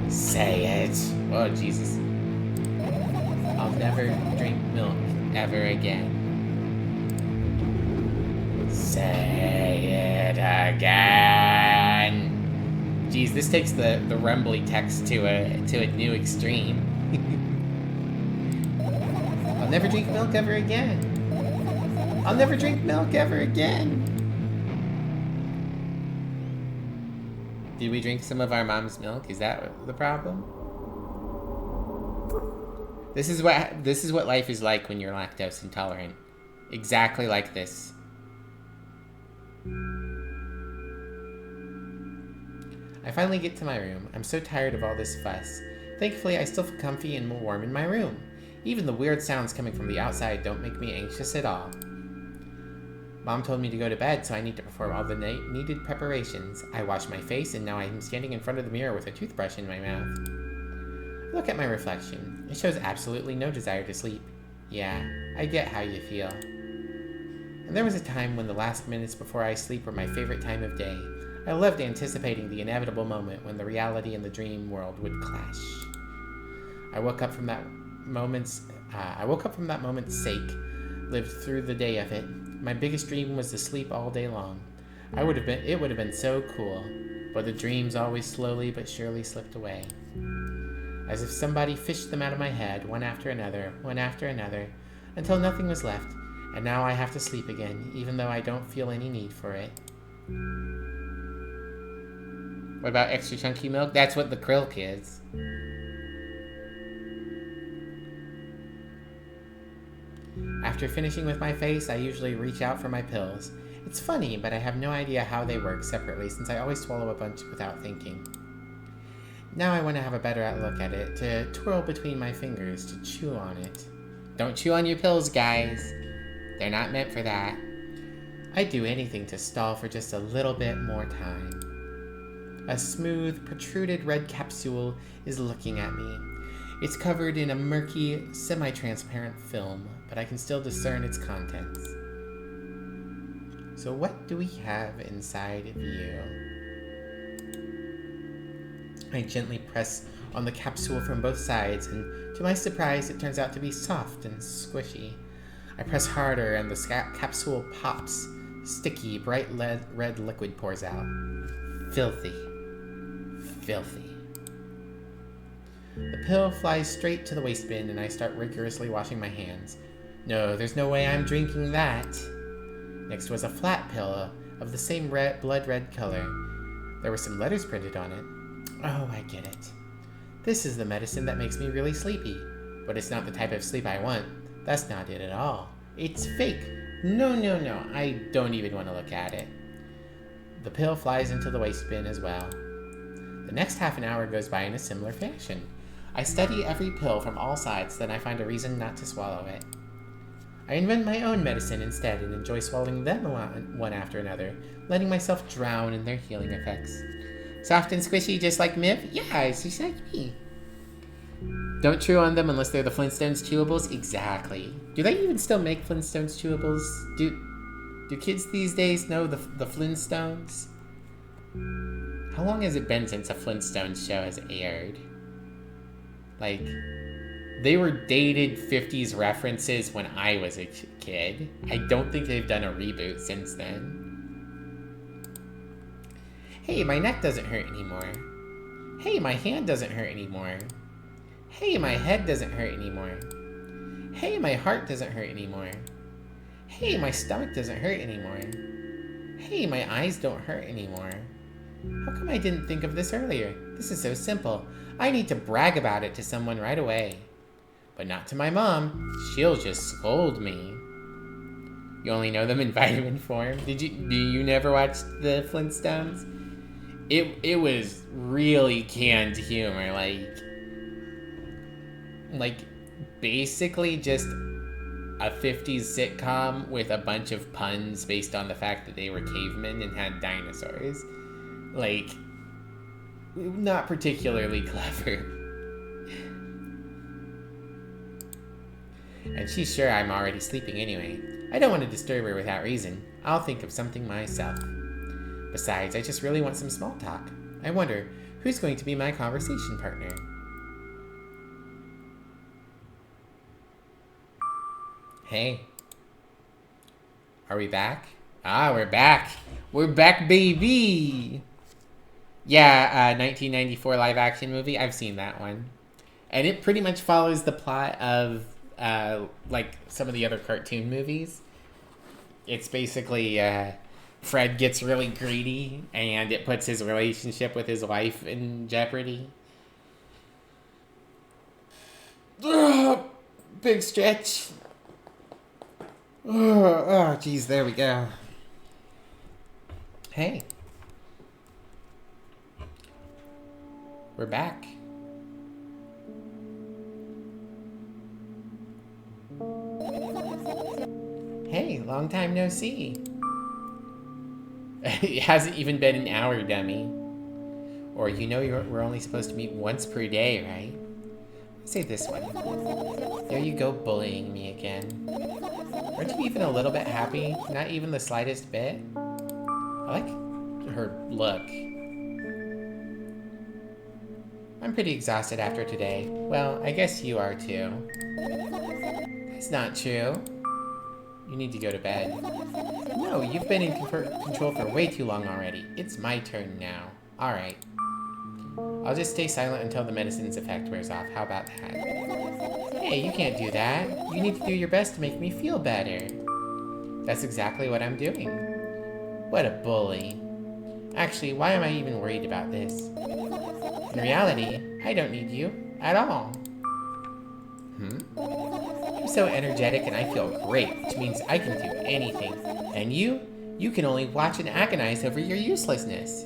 say it. Oh, Jesus. I'll never drink milk ever again. Say it again. Jeez, this takes the Rumbly text to a new extreme. I'll never drink milk ever again. I'll never drink milk ever again. Did we drink some of our mom's milk? Is that the problem? This is what life is like when you're lactose intolerant. Exactly like this. I finally get to my room. I'm so tired of all this fuss. Thankfully, I still feel comfy and warm in my room. Even the weird sounds coming from the outside don't make me anxious at all. Mom told me to go to bed, so I need to perform all the needed preparations. I wash my face, and now I am standing in front of the mirror with a toothbrush in my mouth. I look at my reflection. It shows absolutely no desire to sleep. Yeah, I get how you feel. And there was a time when the last minutes before I sleep were my favorite time of day. I loved anticipating the inevitable moment when the reality and the dream world would clash. I woke up from that moment's sake, lived through the day of it. My biggest dream was to sleep all day long. It would have been so cool, but the dreams always slowly but surely slipped away. As if somebody fished them out of my head, one after another, until nothing was left, and now I have to sleep again, even though I don't feel any need for it. What about extra chunky milk? That's what the Krilk is. After finishing with my face, I usually reach out for my pills. It's funny, but I have no idea how they work separately since I always swallow a bunch without thinking. Now I want to have a better look at it, to twirl between my fingers, to chew on it. Don't chew on your pills, guys. They're not meant for that. I'd do anything to stall for just a little bit more time. A smooth, protruded red capsule is looking at me. It's covered in a murky, semi-transparent film, but I can still discern its contents. So what do we have inside of you? I gently press on the capsule from both sides, and to my surprise, it turns out to be soft and squishy. I press harder, and the capsule pops. Sticky, bright red liquid pours out. Filthy. Filthy. The pill flies straight to the waste bin, and I start rigorously washing my hands. No, there's no way I'm drinking that. Next was a flat pill of the same blood red color. There were some letters printed on it. Oh, I get it. This is the medicine that makes me really sleepy. But it's not the type of sleep I want. That's not it at all. It's fake. No. I don't even want to look at it. The pill flies into the waste bin as well. The next half an hour goes by in a similar fashion. I study every pill from all sides, then I find a reason not to swallow it. I invent my own medicine instead and enjoy swallowing them one after another, letting myself drown in their healing effects. Soft and squishy just like Miv? Yeah, it's just like me. Don't chew on them unless they're the Flintstones chewables? Exactly. Do they even still make Flintstones chewables? Do kids these days know the Flintstones? How long has it been since a Flintstones show has aired? Like, they were dated 50s references when I was a kid. I don't think they've done a reboot since then. Hey, my neck doesn't hurt anymore. Hey, my hand doesn't hurt anymore. Hey, my head doesn't hurt anymore. Hey, my heart doesn't hurt anymore. Hey, my stomach doesn't hurt anymore. Hey, my eyes don't hurt anymore. How come I didn't think of this earlier? This is so simple. I need to brag about it to someone right away. But not to my mom. She'll just scold me. You only know them in vitamin form? Do you never watch the Flintstones? It was really canned humor, like basically just a 50s sitcom with a bunch of puns based on the fact that they were cavemen and had dinosaurs. Like, not particularly clever. And she's sure I'm already sleeping anyway. I don't want to disturb her without reason. I'll think of something myself. Besides, I just really want some small talk. I wonder, who's going to be my conversation partner? Hey. Are we back? Ah, we're back. We're back, baby! Yeah, 1994 live-action movie. I've seen that one. And it pretty much follows the plot of, like, some of the other cartoon movies. It's basically, Fred gets really greedy, and it puts his relationship with his wife in jeopardy. Ugh, big stretch. Oh, geez, there we go. Hey. We're back. Hey, long time no see. It hasn't even been an hour, dummy. Or you know we're only supposed to meet once per day, right? Say this one. There you go, bullying me again. Aren't you even a little bit happy? Not even the slightest bit? I like her look. I'm pretty exhausted after today. Well, I guess you are too. That's not true. You need to go to bed. No, you've been in control for way too long already. It's my turn now. Alright. I'll just stay silent until the medicine's effect wears off. How about that? Hey, you can't do that. You need to do your best to make me feel better. That's exactly what I'm doing. What a bully. Actually, why am I even worried about this? In reality, I don't need you at all. I'm so energetic and I feel great, which means I can do anything. And you can only watch and agonize over your uselessness.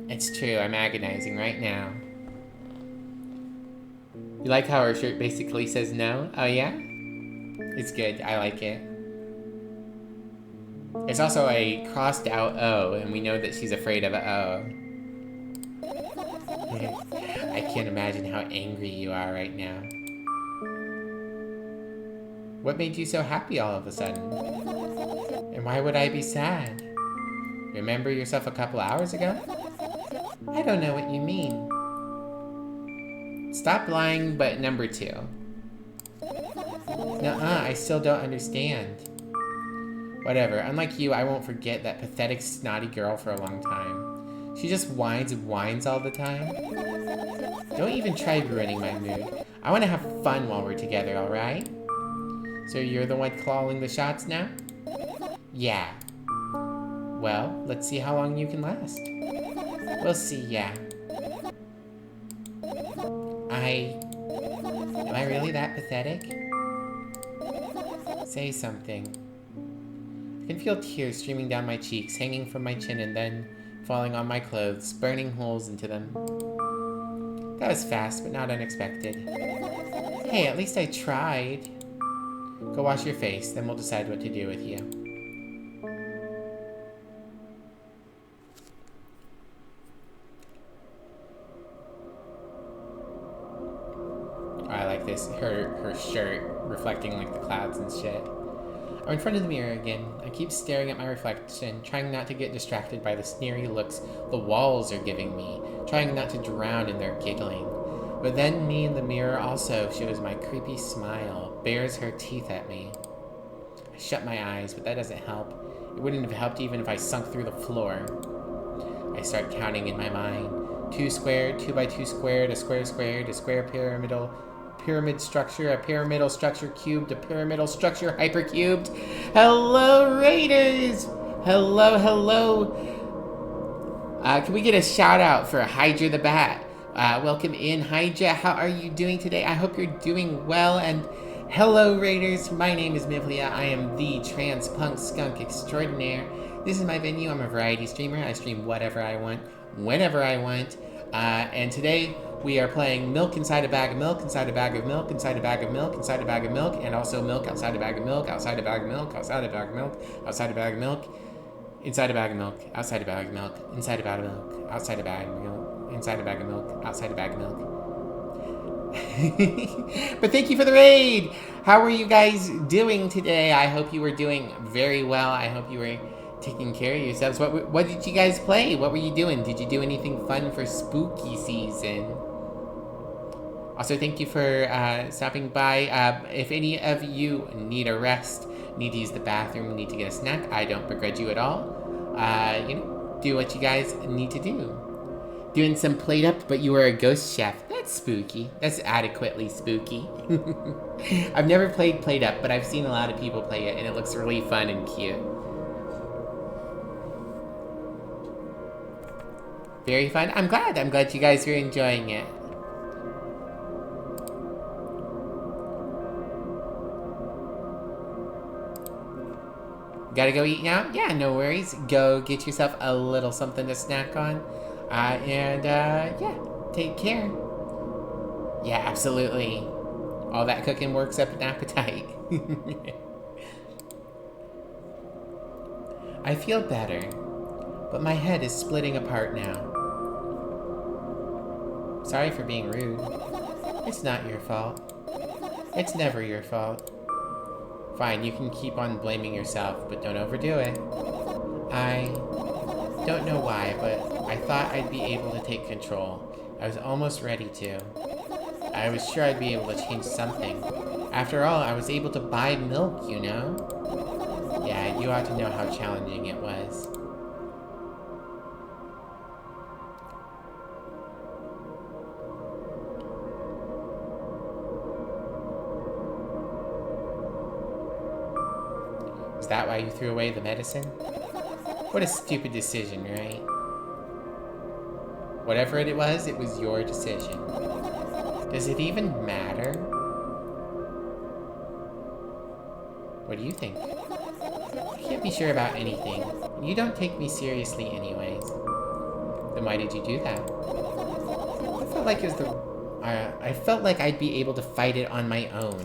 It's true, I'm agonizing right now. You like how her shirt basically says no? Oh yeah? It's good, I like it. It's also a crossed out O, and we know that she's afraid of a O. I can't imagine how angry you are right now. What made you so happy all of a sudden? And why would I be sad? Remember yourself a couple hours ago? I don't know what you mean. Stop lying, but number 2. Nuh-uh, I still don't understand. Whatever, unlike you, I won't forget that pathetic, snotty girl for a long time. She just whines and whines all the time. Don't even try ruining my mood. I want to have fun while we're together, alright? So you're the one calling the shots now? Yeah. Well, let's see how long you can last. We'll see, yeah. Am I really that pathetic? Say something. I can feel tears streaming down my cheeks, hanging from my chin and then falling on my clothes, burning holes into them. That was fast, but not unexpected. Hey, at least I tried. Go wash your face, then we'll decide what to do with you. I like this, her shirt reflecting like the clouds and shit. I'm in front of the mirror again. I keep staring at my reflection, trying not to get distracted by the sneery looks the walls are giving me, trying not to drown in their giggling. But then me in the mirror also shows my creepy smile, bares her teeth at me. I shut my eyes, but that doesn't help. It wouldn't have helped even if I sunk through the floor. I start counting in my mind. 2 squared, 2 by 2 squared, a square squared, a square pyramid structure, a pyramidal structure cubed, a pyramidal structure hypercubed. Hello, Raiders! Hello, hello. Can we get a shout out for Hydra the Bat? Welcome in, Hydra. How are you doing today? I hope you're doing well. And hello, Raiders. My name is Mivlia. I am the trans punk skunk extraordinaire. This is my venue. I'm a variety streamer. I stream whatever I want, whenever I want. And today we are playing Milk Inside a Bag of Milk, Inside a Bag of Milk, Inside a Bag of Milk, Inside a Bag of Milk, and also Milk Outside a Bag of Milk, Outside a Bag of Milk, Outside a Bag of Milk, Outside a Bag of Milk, Inside a Bag of Milk, Outside a Bag of Milk, Inside a Bag of Milk, Outside a Bag of Milk, Inside a Bag of Milk, Outside a Bag of Milk. But thank you for the raid! How are you guys doing today? I hope you were doing very well. I hope you were taking care of yourselves. What did you guys play? What were you doing? Did you do anything fun for spooky season? Also, thank you for stopping by. If any of you need a rest, need to use the bathroom, need to get a snack, I don't begrudge you at all. Do what you guys need to do. Doing some plate up, but you were a ghost chef. That's spooky. That's adequately spooky. I've never played plate up, but I've seen a lot of people play it, and it looks really fun and cute. Very fun. I'm glad you guys are enjoying it. Gotta go eat now? Yeah, no worries. Go get yourself a little something to snack on. Yeah, take care. Yeah, absolutely. All that cooking works up an appetite. I feel better, but my head is splitting apart now. Sorry for being rude. It's not your fault. It's never your fault. Fine, you can keep on blaming yourself, but don't overdo it. I don't know why, but I thought I'd be able to take control. I was almost ready to. I was sure I'd be able to change something. After all, I was able to buy milk, you know? Yeah, you ought to know how challenging it was. Is that why you threw away the medicine? What a stupid decision, right? Whatever it was your decision. Does it even matter? What do you think? I can't be sure about anything. You don't take me seriously anyways. Then why did you do that? I felt like I'd be able to fight it on my own.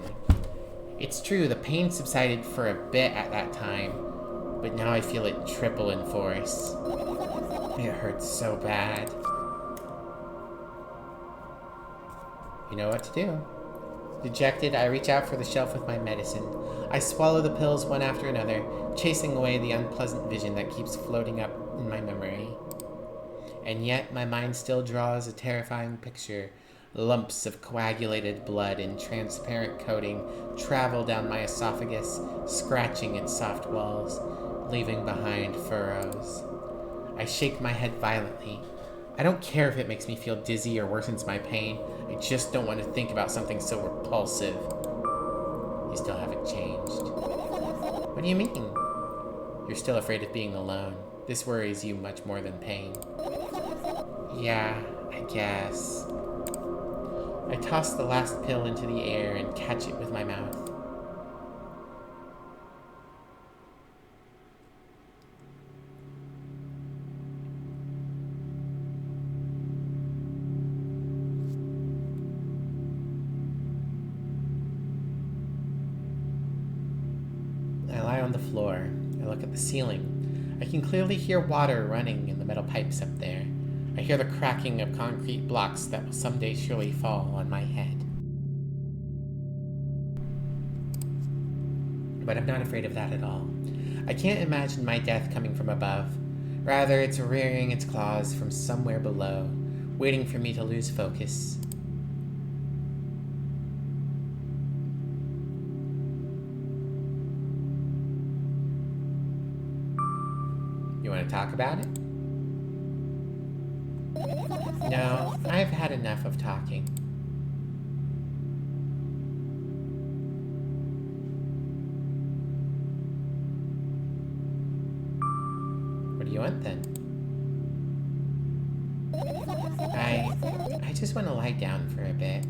It's true, the pain subsided for a bit at that time, but now I feel it triple in force. It hurts so bad. You know what to do. Dejected, I reach out for the shelf with my medicine. I swallow the pills one after another, chasing away the unpleasant vision that keeps floating up in my memory. And yet, my mind still draws a terrifying picture. Lumps of coagulated blood in transparent coating travel down my esophagus, scratching its soft walls, leaving behind furrows. I shake my head violently. I don't care if it makes me feel dizzy or worsens my pain. I just don't want to think about something so repulsive. You still haven't changed. What do you mean? You're still afraid of being alone. This worries you much more than pain. Yeah, I guess. I toss the last pill into the air and catch it with my mouth. I lie on the floor. I look at the ceiling. I can clearly hear water running in the metal pipes up there. I hear the cracking of concrete blocks that will someday surely fall on my head. But I'm not afraid of that at all. I can't imagine my death coming from above. Rather, it's rearing its claws from somewhere below, waiting for me to lose focus. You want to talk about it? No, I've had enough of talking. What do you want then? I just want to lie down for a bit.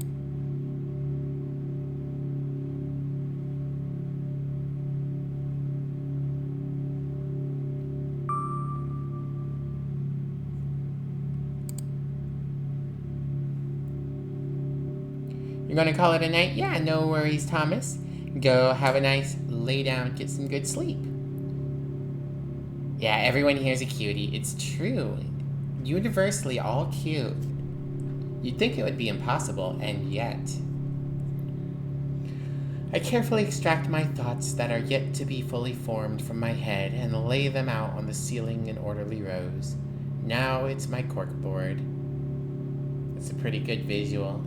You're gonna call it a night? Yeah, no worries, Thomas. Go have a nice lay down, get some good sleep. Yeah, everyone here's a cutie. It's true. Universally all cute. You'd think it would be impossible, and yet. I carefully extract my thoughts that are yet to be fully formed from my head and lay them out on the ceiling in orderly rows. Now it's my corkboard. It's a pretty good visual.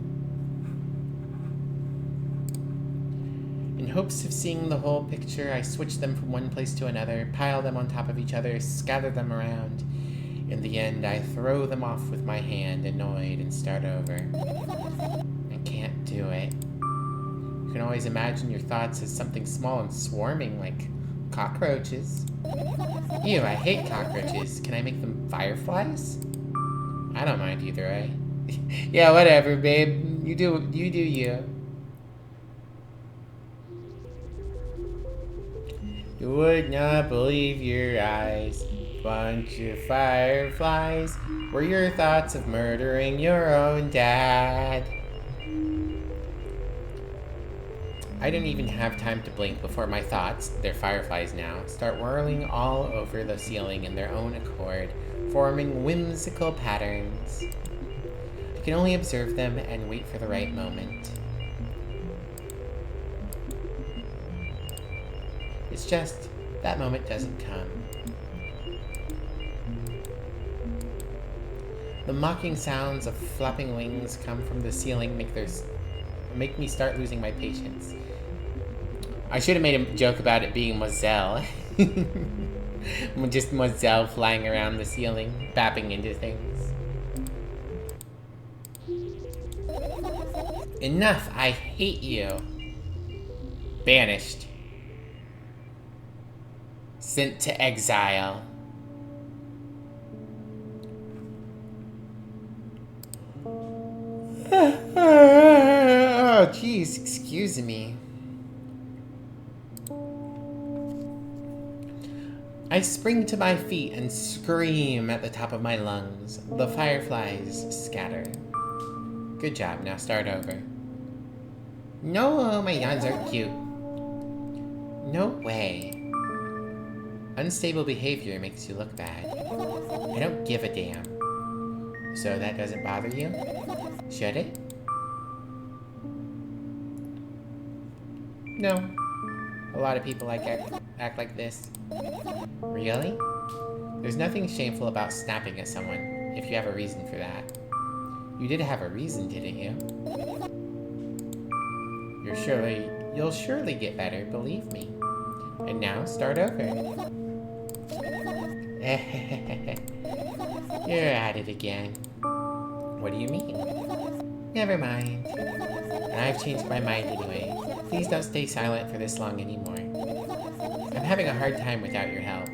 In hopes of seeing the whole picture, I switch them from one place to another, pile them on top of each other, scatter them around. In the end, I throw them off with my hand, annoyed, and start over. I can't do it. You can always imagine your thoughts as something small and swarming, like cockroaches. Ew, I hate cockroaches. Can I make them fireflies? I don't mind either way. Yeah, whatever, babe. You do you. You would not believe your eyes. Bunch of fireflies. Were your thoughts of murdering your own dad? I didn't even have time to blink before my thoughts, they're fireflies now, start whirling all over the ceiling in their own accord, forming whimsical patterns. I can only observe them and wait for the right moment. It's just, that moment doesn't come. The mocking sounds of flapping wings come from the ceiling make me start losing my patience. I should have made a joke about it being Moselle. Just Moselle flying around the ceiling, bapping into things. Enough, I hate you. Banished. Sent to exile. Oh, jeez, excuse me. I spring to my feet and scream at the top of my lungs. The fireflies scatter. Good job, now start over. No, my yawns aren't cute. No way. Unstable behavior makes you look bad. I don't give a damn. So that doesn't bother you? Should it? No. A lot of people act like this. Really? There's nothing shameful about snapping at someone, if you have a reason for that. You did have a reason, didn't you? You'll surely get better, believe me. And now, start over. You're at it again. What do you mean? Never mind. And I've changed my mind anyway. Please don't stay silent for this long anymore. I'm having a hard time without your help.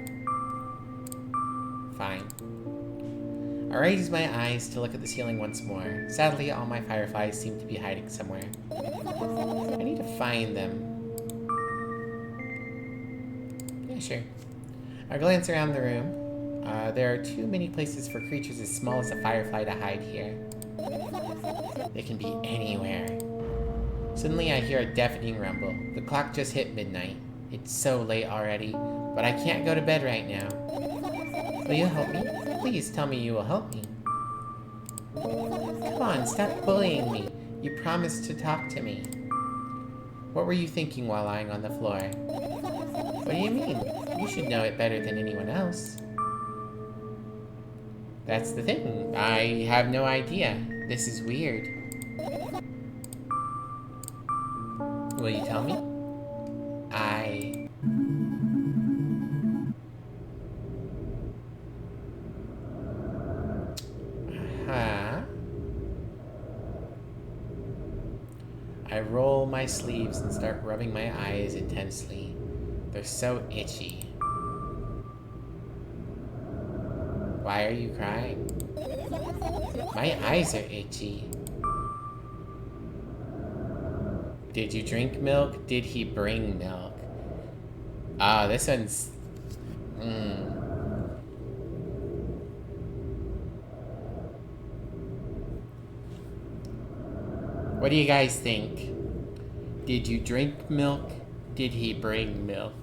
I raise my eyes to look at the ceiling once more. Sadly, all my fireflies seem to be hiding somewhere. I need to find them. Yeah, sure. I glance around the room. There are too many places for creatures as small as a firefly to hide here. They can be anywhere. Suddenly I hear a deafening rumble. The clock just hit midnight. It's so late already, but I can't go to bed right now. Will you help me? Please tell me you will help me. Come on, stop bullying me. You promised to talk to me. What were you thinking while lying on the floor? What do you mean? You should know it better than anyone else. That's the thing. I have no idea. This is weird. Will you tell me? I roll my sleeves and start rubbing my eyes intensely. They're so itchy. Why are you crying? My eyes are itchy. Did you drink milk? Did he bring milk? Ah, this one's... What do you guys think? Did you drink milk? Did he bring milk?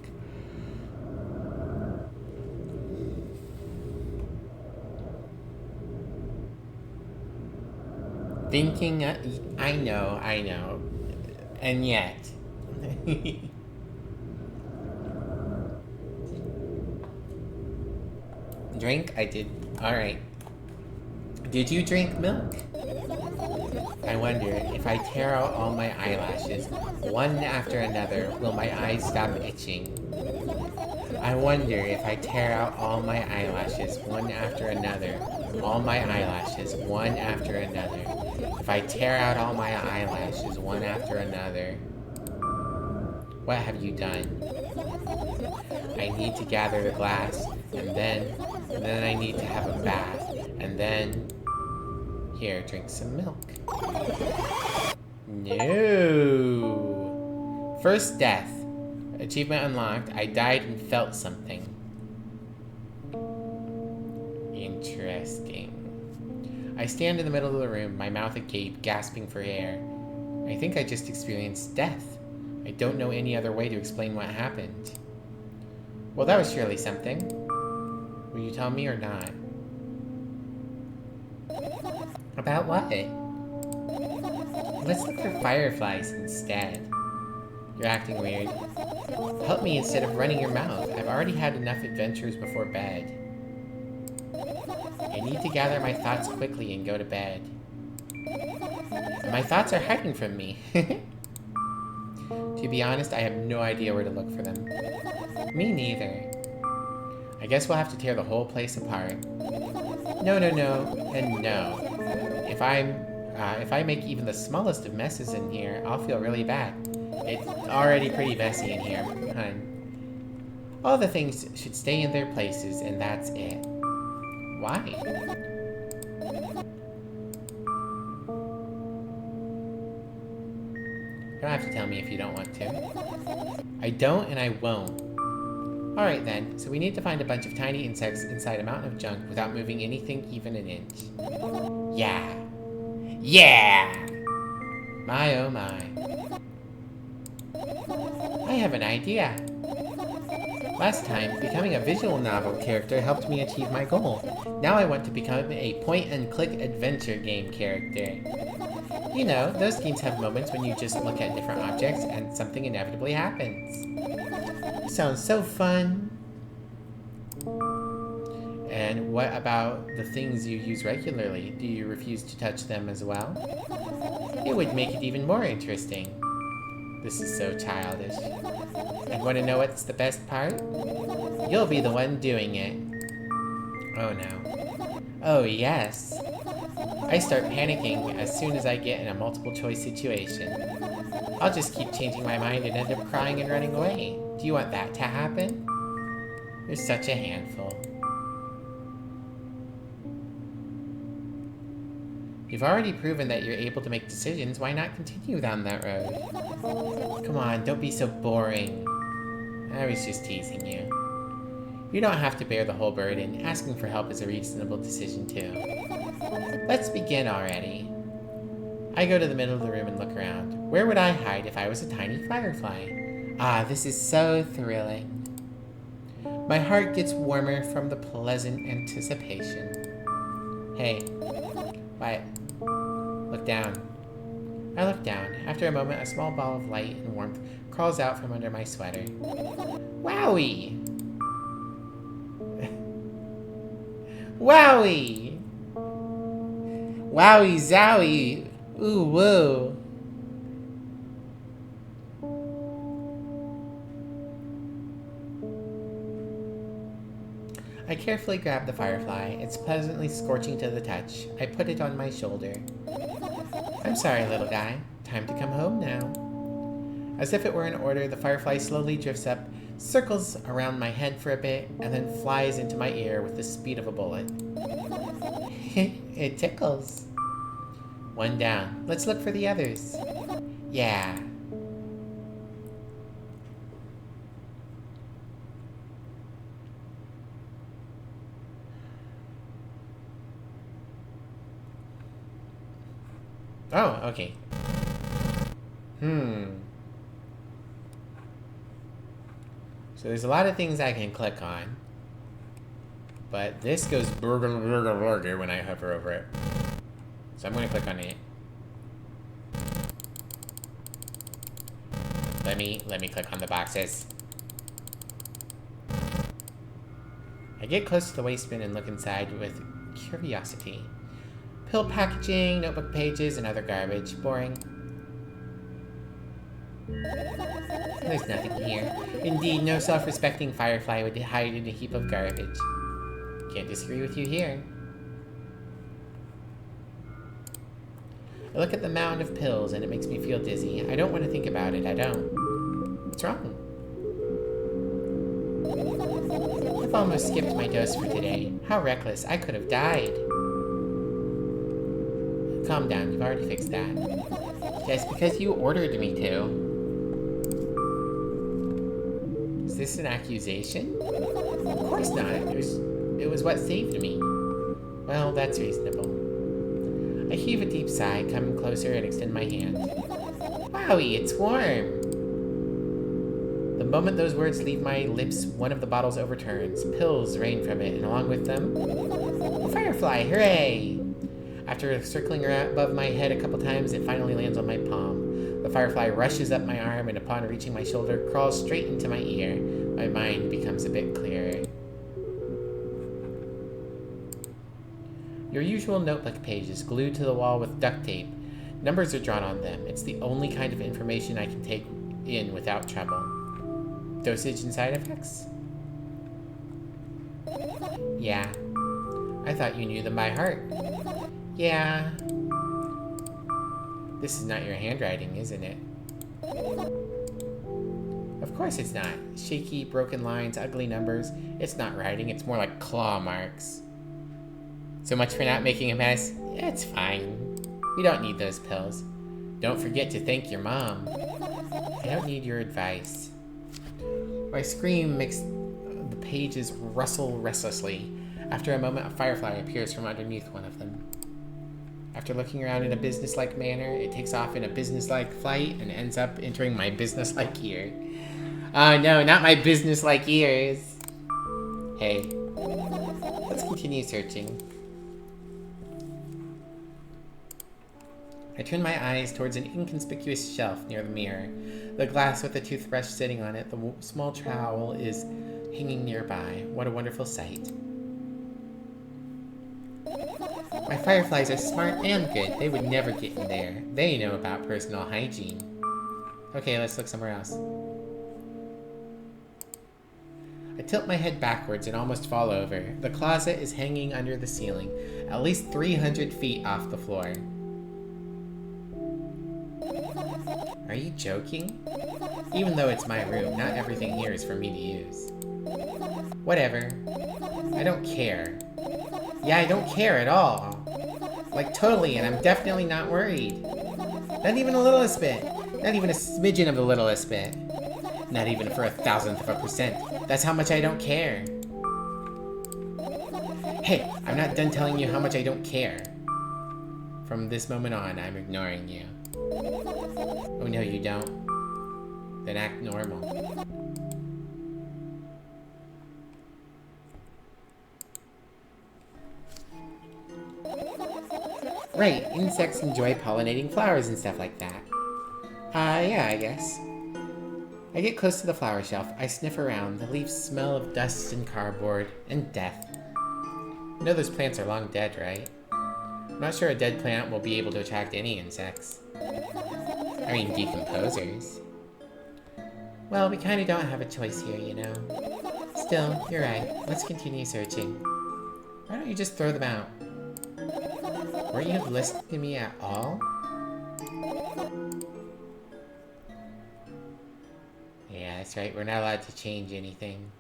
Thinking, I know. And yet. Drink? I did. Alright. Did you drink milk? I wonder, if I tear out all my eyelashes, one after another, will my eyes stop itching? I wonder if I tear out all my eyelashes, one after another, all my eyelashes, one after another. If I tear out all my eyelashes, one after another. What have you done? I need to gather the glass, and then I need to have a bath, and then... Here, drink some milk. No. First death. Achievement unlocked. I died and felt something. Interesting. I stand in the middle of the room, my mouth agape, gasping for air. I think I just experienced death. I don't know any other way to explain what happened. Well, that was surely something. Will you tell me or not? About what? Let's look for fireflies instead. You're acting weird. Help me instead of running your mouth. I've already had enough adventures before bed. I need to gather my thoughts quickly and go to bed. My thoughts are hiding from me. To be honest, I have no idea where to look for them. Me neither. I guess we'll have to tear the whole place apart. No, and no. If I make even the smallest of messes in here, I'll feel really bad. It's already pretty messy in here, hun. All the things should stay in their places, and that's it. Why? You don't have to tell me if you don't want to. I don't and I won't. Alright then, so we need to find a bunch of tiny insects inside a mountain of junk without moving anything even an inch. Yeah! My oh my. I have an idea. Last time, becoming a visual novel character helped me achieve my goal. Now I want to become a point-and-click adventure game character. You know, those games have moments when you just look at different objects and something inevitably happens. Sounds so fun. And what about the things you use regularly? Do you refuse to touch them as well? It would make it even more interesting. This is so childish. And want to know what's the best part? You'll be the one doing it. Oh no. Oh yes. I start panicking as soon as I get in a multiple choice situation. I'll just keep changing my mind and end up crying and running away. Do you want that to happen? You're such a handful. You've already proven that you're able to make decisions. Why not continue down that road? Come on, don't be so boring. I was just teasing you. You don't have to bear the whole burden. Asking for help is a reasonable decision, too. Let's begin already. I go to the middle of the room and look around. Where would I hide if I was a tiny firefly? Ah, this is so thrilling. My heart gets warmer from the pleasant anticipation. Hey, quiet. Look down. I look down. After a moment, a small ball of light and warmth crawls out from under my sweater. Wowie! Wowie! Wowie zowie! Ooh woo! I carefully grab the firefly. It's pleasantly scorching to the touch. I put it on my shoulder. I'm sorry, little guy. Time to come home now. As if it were in order, the firefly slowly drifts up, circles around my head for a bit, and then flies into my ear with the speed of a bullet. It tickles. One down. Let's look for the others. Yeah. Oh, okay. So there's a lot of things I can click on. But this goes burger when I hover over it. So I'm going to click on it. Let me click on the boxes. I get close to the waste bin and look inside with curiosity. Pill packaging, notebook pages, and other garbage. Boring. There's nothing here. Indeed, no self-respecting firefly would hide in a heap of garbage. Can't disagree with you here. I look at the mound of pills and it makes me feel dizzy. I don't want to think about it. I don't. What's wrong? I've almost skipped my dose for today. How reckless. I could have died. Calm down. You've already fixed that. Yes, because you ordered me to. Is this an accusation? Of course not. It was what saved me. Well, that's reasonable. I heave a deep sigh, come closer and extend my hand. Wowie, it's warm! The moment those words leave my lips, one of the bottles overturns. Pills rain from it, and along with them, a firefly, hooray! After circling around above my head a couple times, it finally lands on my palm. The firefly rushes up my arm, and upon reaching my shoulder, crawls straight into my ear. My mind becomes a bit clearer. Your usual notebook pages glued to the wall with duct tape. Numbers are drawn on them. It's the only kind of information I can take in without trouble. Dosage and side effects? Yeah. I thought you knew them by heart. Yeah. This is not your handwriting, isn't it? Of course it's not. Shaky, broken lines, ugly numbers. It's not writing, it's more like claw marks. So much for not making a mess. It's fine. We don't need those pills. Don't forget to thank your mom. I don't need your advice. My scream makes the pages rustle restlessly. After a moment, a firefly appears from underneath one of them. After looking around in a businesslike manner, it takes off in a businesslike flight and ends up entering my businesslike ear. Oh no, not my businesslike ears. Hey, let's continue searching. I turn my eyes towards an inconspicuous shelf near the mirror. The glass with the toothbrush sitting on it, the small trowel is hanging nearby. What a wonderful sight. My fireflies are smart and good. They would never get in there. They know about personal hygiene. Okay, let's look somewhere else. I tilt my head backwards and almost fall over. The closet is hanging under the ceiling, at least 300 feet off the floor. Are you joking? Even though it's my room, not everything here is for me to use. Whatever. I don't care. Yeah, I don't care at all. Like, totally, and I'm definitely not worried. Not even a littlest bit. Not even a smidgen of the littlest bit. Not even for 1,000%. That's how much I don't care. Hey, I'm not done telling you how much I don't care. From this moment on, I'm ignoring you. Oh no, you don't. Then act normal. Right, insects enjoy pollinating flowers and stuff like that. Yeah, I guess. I get close to the flower shelf, I sniff around, the leaves smell of dust and cardboard, and death. You know those plants are long dead, right? I'm not sure a dead plant will be able to attract any insects. I mean, decomposers. Well, we kinda don't have a choice here, you know? Still, you're right, let's continue searching. Why don't you just throw them out? Weren't you listening to me at all? Yeah, that's right, we're not allowed to change anything.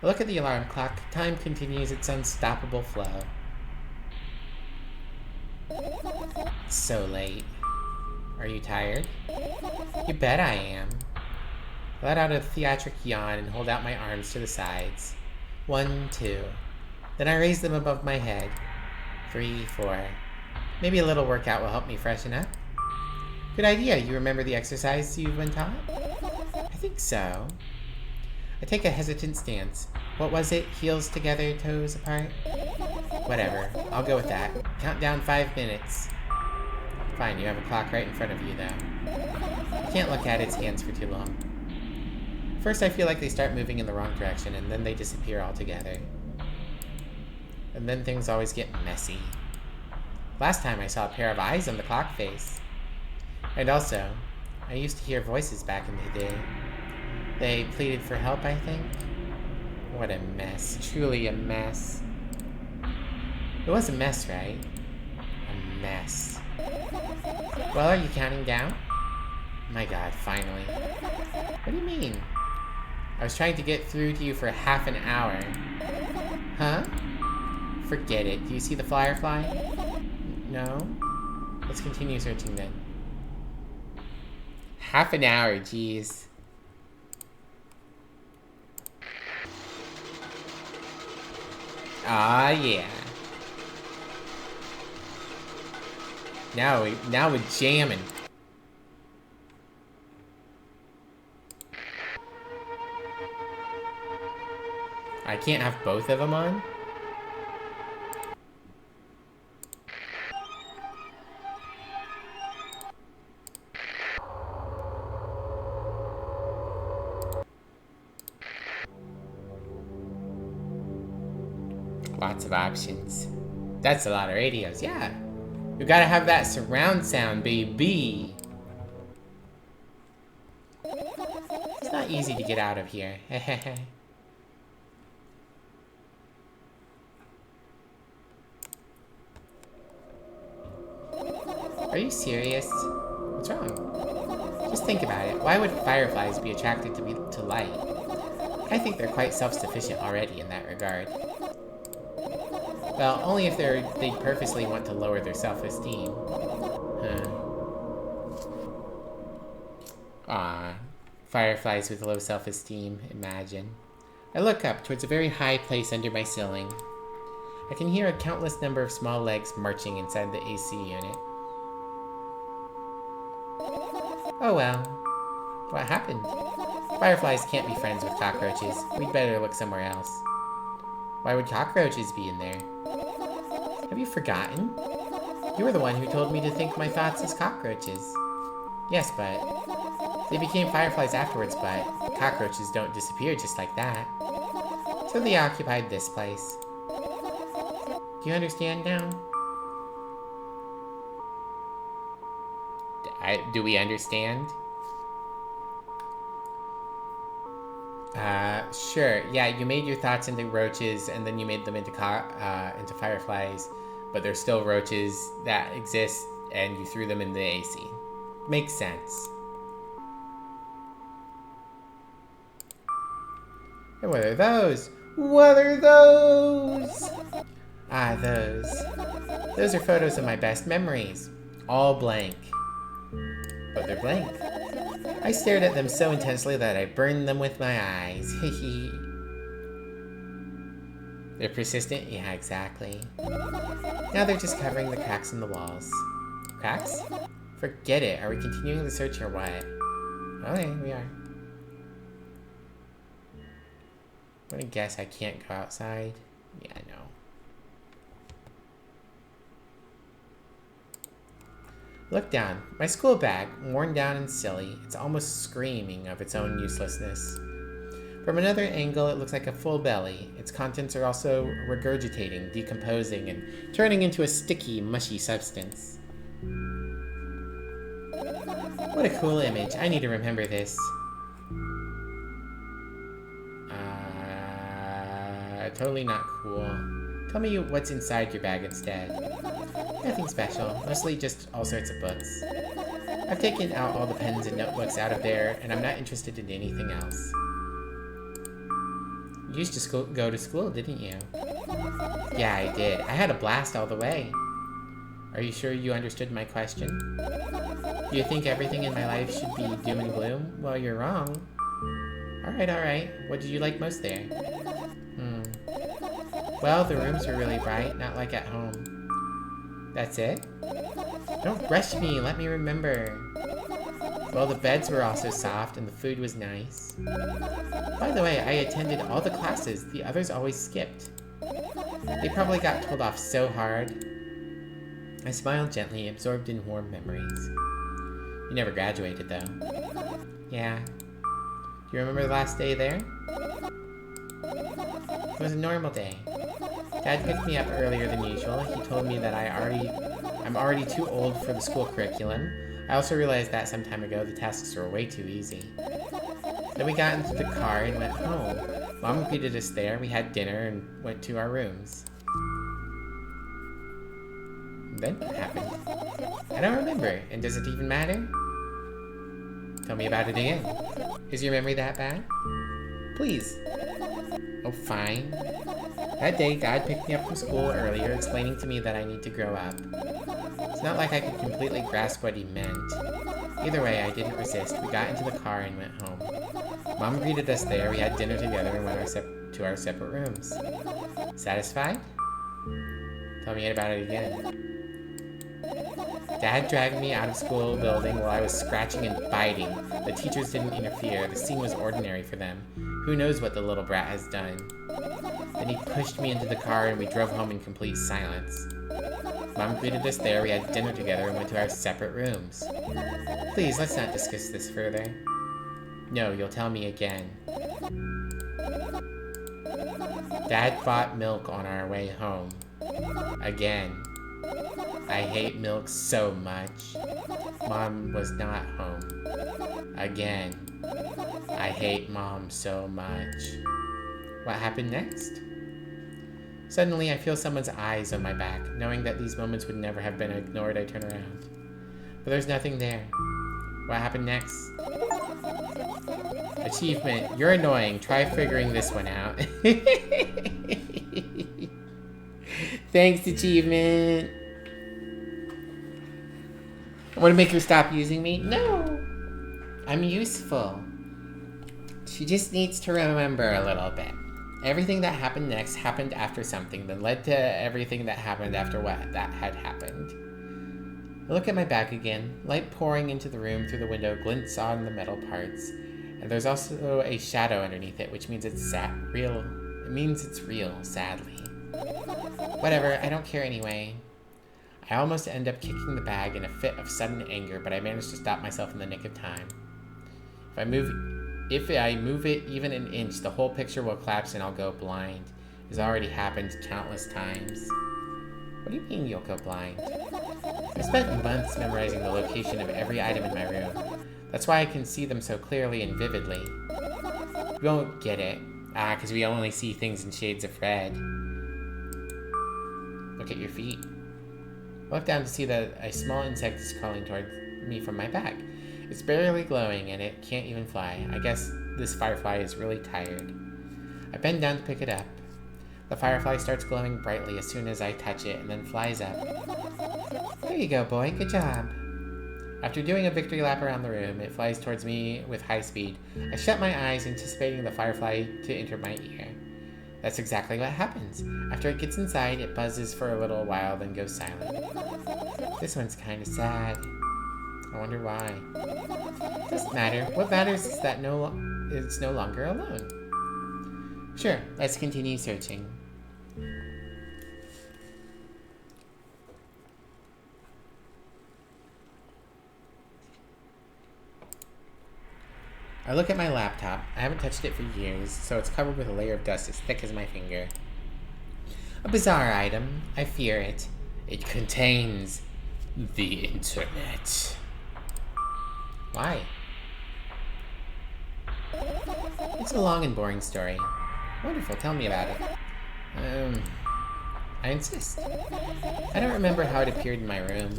A look at the alarm clock. Time continues its unstoppable flow. It's so late. Are you tired? You bet I am. I let out a theatric yawn and hold out my arms to the sides. 1, 2. Then I raise them above my head. 3, 4. Maybe a little workout will help me freshen up. Good idea. You remember the exercise you've been taught? I think so. I take a hesitant stance. What was it? Heels together, toes apart? Whatever. I'll go with that. Count down 5 minutes. Fine, you have a clock right in front of you, though. I can't look at its hands for too long. First, I feel like they start moving in the wrong direction, and then they disappear altogether. And then things always get messy. Last time I saw a pair of eyes on the clock face. And also, I used to hear voices back in the day. They pleaded for help, I think. What a mess. Truly a mess. It was a mess, right? A mess. Well, are you counting down? My god, finally. What do you mean? I was trying to get through to you for half an hour. Huh? Forget it. Do you see the firefly? No? Let's continue searching then. Half an hour, jeez. Ah, yeah. Now we're jamming. I can't have both of them on? Lots of options. That's a lot of radios, yeah. We gotta have that surround sound, baby. It's not easy to get out of here. Are you serious? What's wrong? Just think about it. Why would fireflies be attracted to light? I think they're quite self-sufficient already in that regard. Well, only if they purposely want to lower their self-esteem. Ah, fireflies with low self-esteem, imagine. I look up towards a very high place under my ceiling. I can hear a countless number of small legs marching inside the AC unit. Oh well. What happened? Fireflies can't be friends with cockroaches. We'd better look somewhere else. Why would cockroaches be in there? Have you forgotten? You were the one who told me to think my thoughts as cockroaches. Yes, but... They became fireflies afterwards, but cockroaches don't disappear just like that. So they occupied this place. Do you understand now? Do we understand? Sure. Yeah, you made your thoughts into roaches, and then you made them into fireflies, but they're still roaches that exist, and you threw them in the AC. Makes sense. And what are those? What are those? Ah, those. Those are photos of my best memories. All blank. But they're blank. I stared at them so intensely that I burned them with my eyes. Hehe. They're persistent? Yeah, exactly. Now they're just covering the cracks in the walls. Cracks? Forget it. Are we continuing the search or what? Okay, we are. I'm gonna guess I can't go outside. Yeah, I know. Look down. My school bag, worn down and silly. It's almost screaming of its own uselessness. From another angle, it looks like a full belly. Its contents are also regurgitating, decomposing, and turning into a sticky, mushy substance. What a cool image. I need to remember this. Totally not cool. Tell me what's inside your bag instead. Nothing special. Mostly just all sorts of books. I've taken out all the pens and notebooks out of there, and I'm not interested in anything else. You used to go to school, didn't you? Yeah, I did. I had a blast all the way. Are you sure you understood my question? Do you think everything in my life should be doom and gloom? Well, you're wrong. Alright. What did you like most there? Well, the rooms were really bright, not like at home. That's it? Don't rush me, let me remember. Well, the beds were also soft and the food was nice. By the way, I attended all the classes. The others always skipped. They probably got told off so hard. I smiled gently, absorbed in warm memories. You never graduated, though. Yeah. Do you remember the last day there? It was a normal day. Dad picked me up earlier than usual. He told me that I'm already too old for the school curriculum. I also realized that some time ago the tasks were way too easy. Then we got into the car and went home. Mom greeted us there, we had dinner, and went to our rooms. And then what happened? I don't remember, and does it even matter? Tell me about it again. Is your memory that bad? Please. Oh, fine. That day, Dad picked me up from school earlier, explaining to me that I need to grow up. It's not like I could completely grasp what he meant. Either way, I didn't resist. We got into the car and went home. Mom greeted us there, we had dinner together, and went to our separate rooms. Satisfied? Tell me about it again. Dad dragged me out of school building while I was scratching and biting. The teachers didn't interfere. The scene was ordinary for them. Who knows what the little brat has done? Then he pushed me into the car and we drove home in complete silence. Mom greeted us there, we had dinner together, and went to our separate rooms. Please, let's not discuss this further. No, you'll tell me again. Dad bought milk on our way home. Again. I hate milk so much. Mom was not home. Again. I hate Mom so much. What happened next? Suddenly, I feel someone's eyes on my back. Knowing that these moments would never have been ignored, I turn around. But there's nothing there. What happened next? Achievement. You're annoying. Try figuring this one out. Thanks, achievement. I want to make her stop using me? No. I'm useful. She just needs to remember a little bit. Everything that happened next happened after something, then led to everything that happened after what that had happened. I look at my back again. Light pouring into the room through the window glints on the metal parts. And there's also a shadow underneath it, which means it's real. It means it's real, sadly. Whatever, I don't care anyway. I almost end up kicking the bag in a fit of sudden anger, but I manage to stop myself in the nick of time. If I move it even an inch, the whole picture will collapse and I'll go blind. It's already happened countless times. What do you mean you'll go blind? I spent months memorizing the location of every item in my room. That's why I can see them so clearly and vividly. You won't get it. Because we only see things in shades of red. Look at your feet. I look down to see that a small insect is crawling toward me from my back. It's barely glowing and it can't even fly. I guess this firefly is really tired. I bend down to pick it up. The firefly starts glowing brightly as soon as I touch it and then flies up. There you go, boy. Good job. After doing a victory lap around the room, it flies towards me with high speed. I shut my eyes, anticipating the firefly to enter my ear. That's exactly what happens. After it gets inside, it buzzes for a little while, then goes silent. This one's kind of sad. I wonder why. Doesn't matter. What matters is that it's no longer alone. Sure, let's continue searching. I look at my laptop. I haven't touched it for years, so it's covered with a layer of dust as thick as my finger. A bizarre item. I fear it. It contains the internet. Why? It's a long and boring story. Wonderful, tell me about it. I insist. I don't remember how it appeared in my room.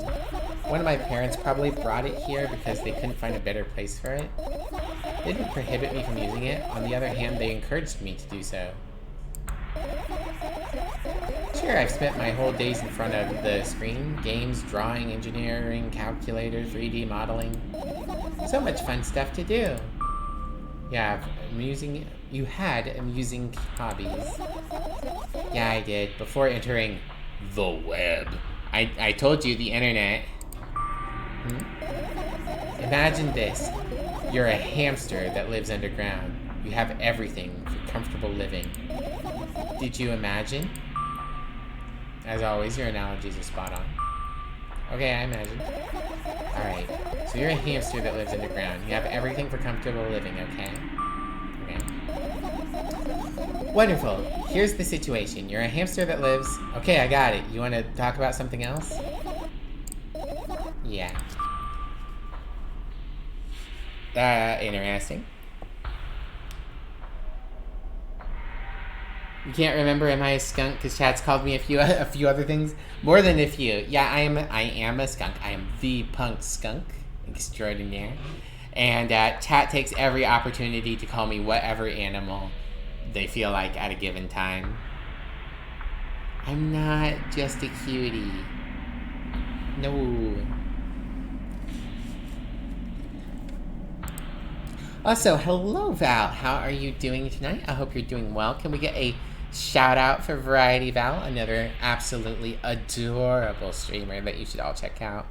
One of my parents probably brought it here because they couldn't find a better place for it. They didn't prohibit me from using it. On the other hand, they encouraged me to do so. Sure, I've spent my whole days in front of the screen. Games, drawing, engineering, calculator, 3D modeling. So much fun stuff to do. You had amusing hobbies. Yeah, I did. Before entering the web. I told you, the internet. Imagine this. You're a hamster that lives underground. You have everything for comfortable living. Did you imagine? As always, your analogies are spot on. Okay, I imagine. Alright, so you're a hamster that lives underground. You have everything for comfortable living, okay? Wonderful. Here's the situation. You're a hamster that lives... Okay, I got it. You want to talk about something else? Yeah. Interesting. You can't remember, am I a skunk? Because chat's called me a few other things. More than a few. Yeah, I am a skunk. I am the punk skunk extraordinaire. And chat takes every opportunity to call me whatever animal they feel like at a given time. I'm not just a cutie. No. Also, hello Val. How are you doing tonight? I hope you're doing well. Can we get a shout out for Variety Val? Another absolutely adorable streamer that you should all check out.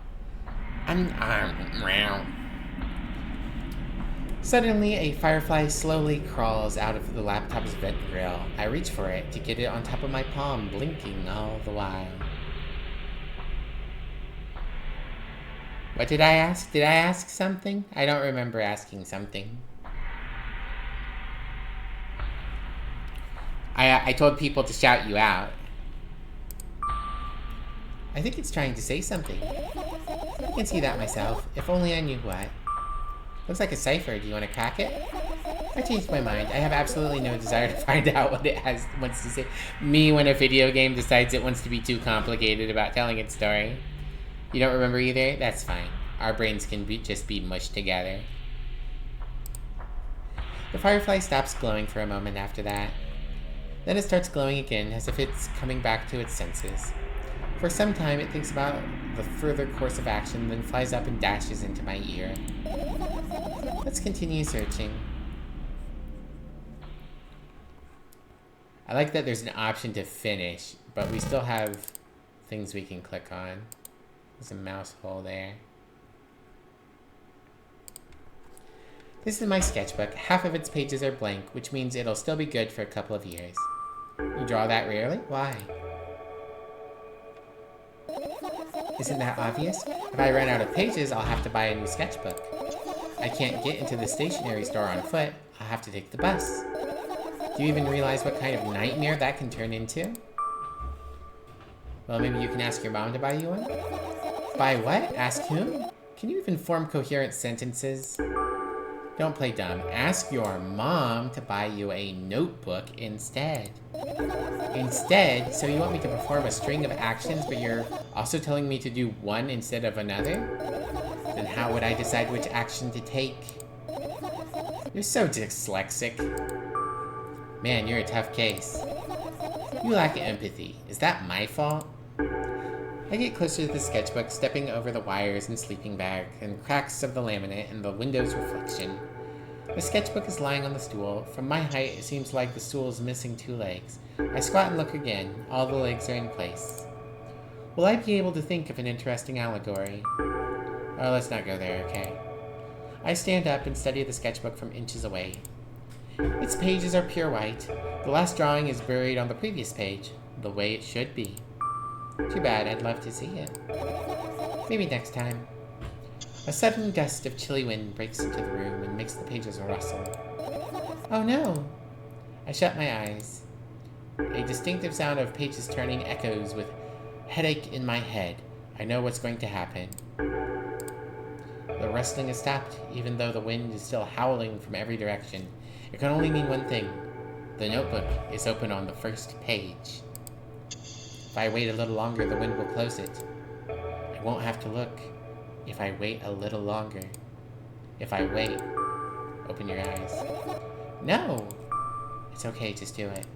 Suddenly, a firefly slowly crawls out of the laptop's vent grill. I reach for it to get it on top of my palm, blinking all the while. What did I ask? Did I ask something? I don't remember asking something. I told people to shout you out. I think it's trying to say something. I can see that myself. If only I knew what. Looks like a cipher. Do you want to crack it? I changed my mind. I have absolutely no desire to find out what it wants to say. Me when a video game decides it wants to be too complicated about telling its story. You don't remember either? That's fine. Our brains can just be mushed together. The firefly stops glowing for a moment after that. Then it starts glowing again, as if it's coming back to its senses. For some time, it thinks about the further course of action, then flies up and dashes into my ear. Let's continue searching. I like that there's an option to finish, but we still have things we can click on. There's a mouse hole there. This is my sketchbook. Half of its pages are blank, which means it'll still be good for a couple of years. You draw that rarely? Why? Isn't that obvious? If I run out of pages, I'll have to buy a new sketchbook. I can't get into the stationery store on foot. I'll have to take the bus. Do you even realize what kind of nightmare that can turn into? Well, maybe you can ask your mom to buy you one? Buy what? Ask whom? Can you even form coherent sentences? Don't play dumb. Ask your mom to buy you a notebook instead. Instead? So you want me to perform a string of actions, but you're also telling me to do one instead of another? Then how would I decide which action to take? You're so dyslexic. Man, you're a tough case. You lack empathy. Is that my fault? I get closer to the sketchbook, stepping over the wires and sleeping bag, and cracks of the laminate and the window's reflection. The sketchbook is lying on the stool. From my height, it seems like the stool is missing 2 legs. I squat and look again. All the legs are in place. Will I be able to think of an interesting allegory? Oh, let's not go there, okay? I stand up and study the sketchbook from inches away. Its pages are pure white. The last drawing is buried on the previous page, the way it should be. Too bad, I'd love to see it. Maybe next time. A sudden gust of chilly wind breaks into the room and makes the pages rustle. Oh no! I shut my eyes. A distinctive sound of pages turning echoes with headache in my head. I know what's going to happen. The rustling has stopped, even though the wind is still howling from every direction. It can only mean one thing. The notebook is open on the first page. If I wait a little longer, the wind will close it. I won't have to look. If I wait a little longer. If I wait. Open your eyes. No! It's okay, just do it.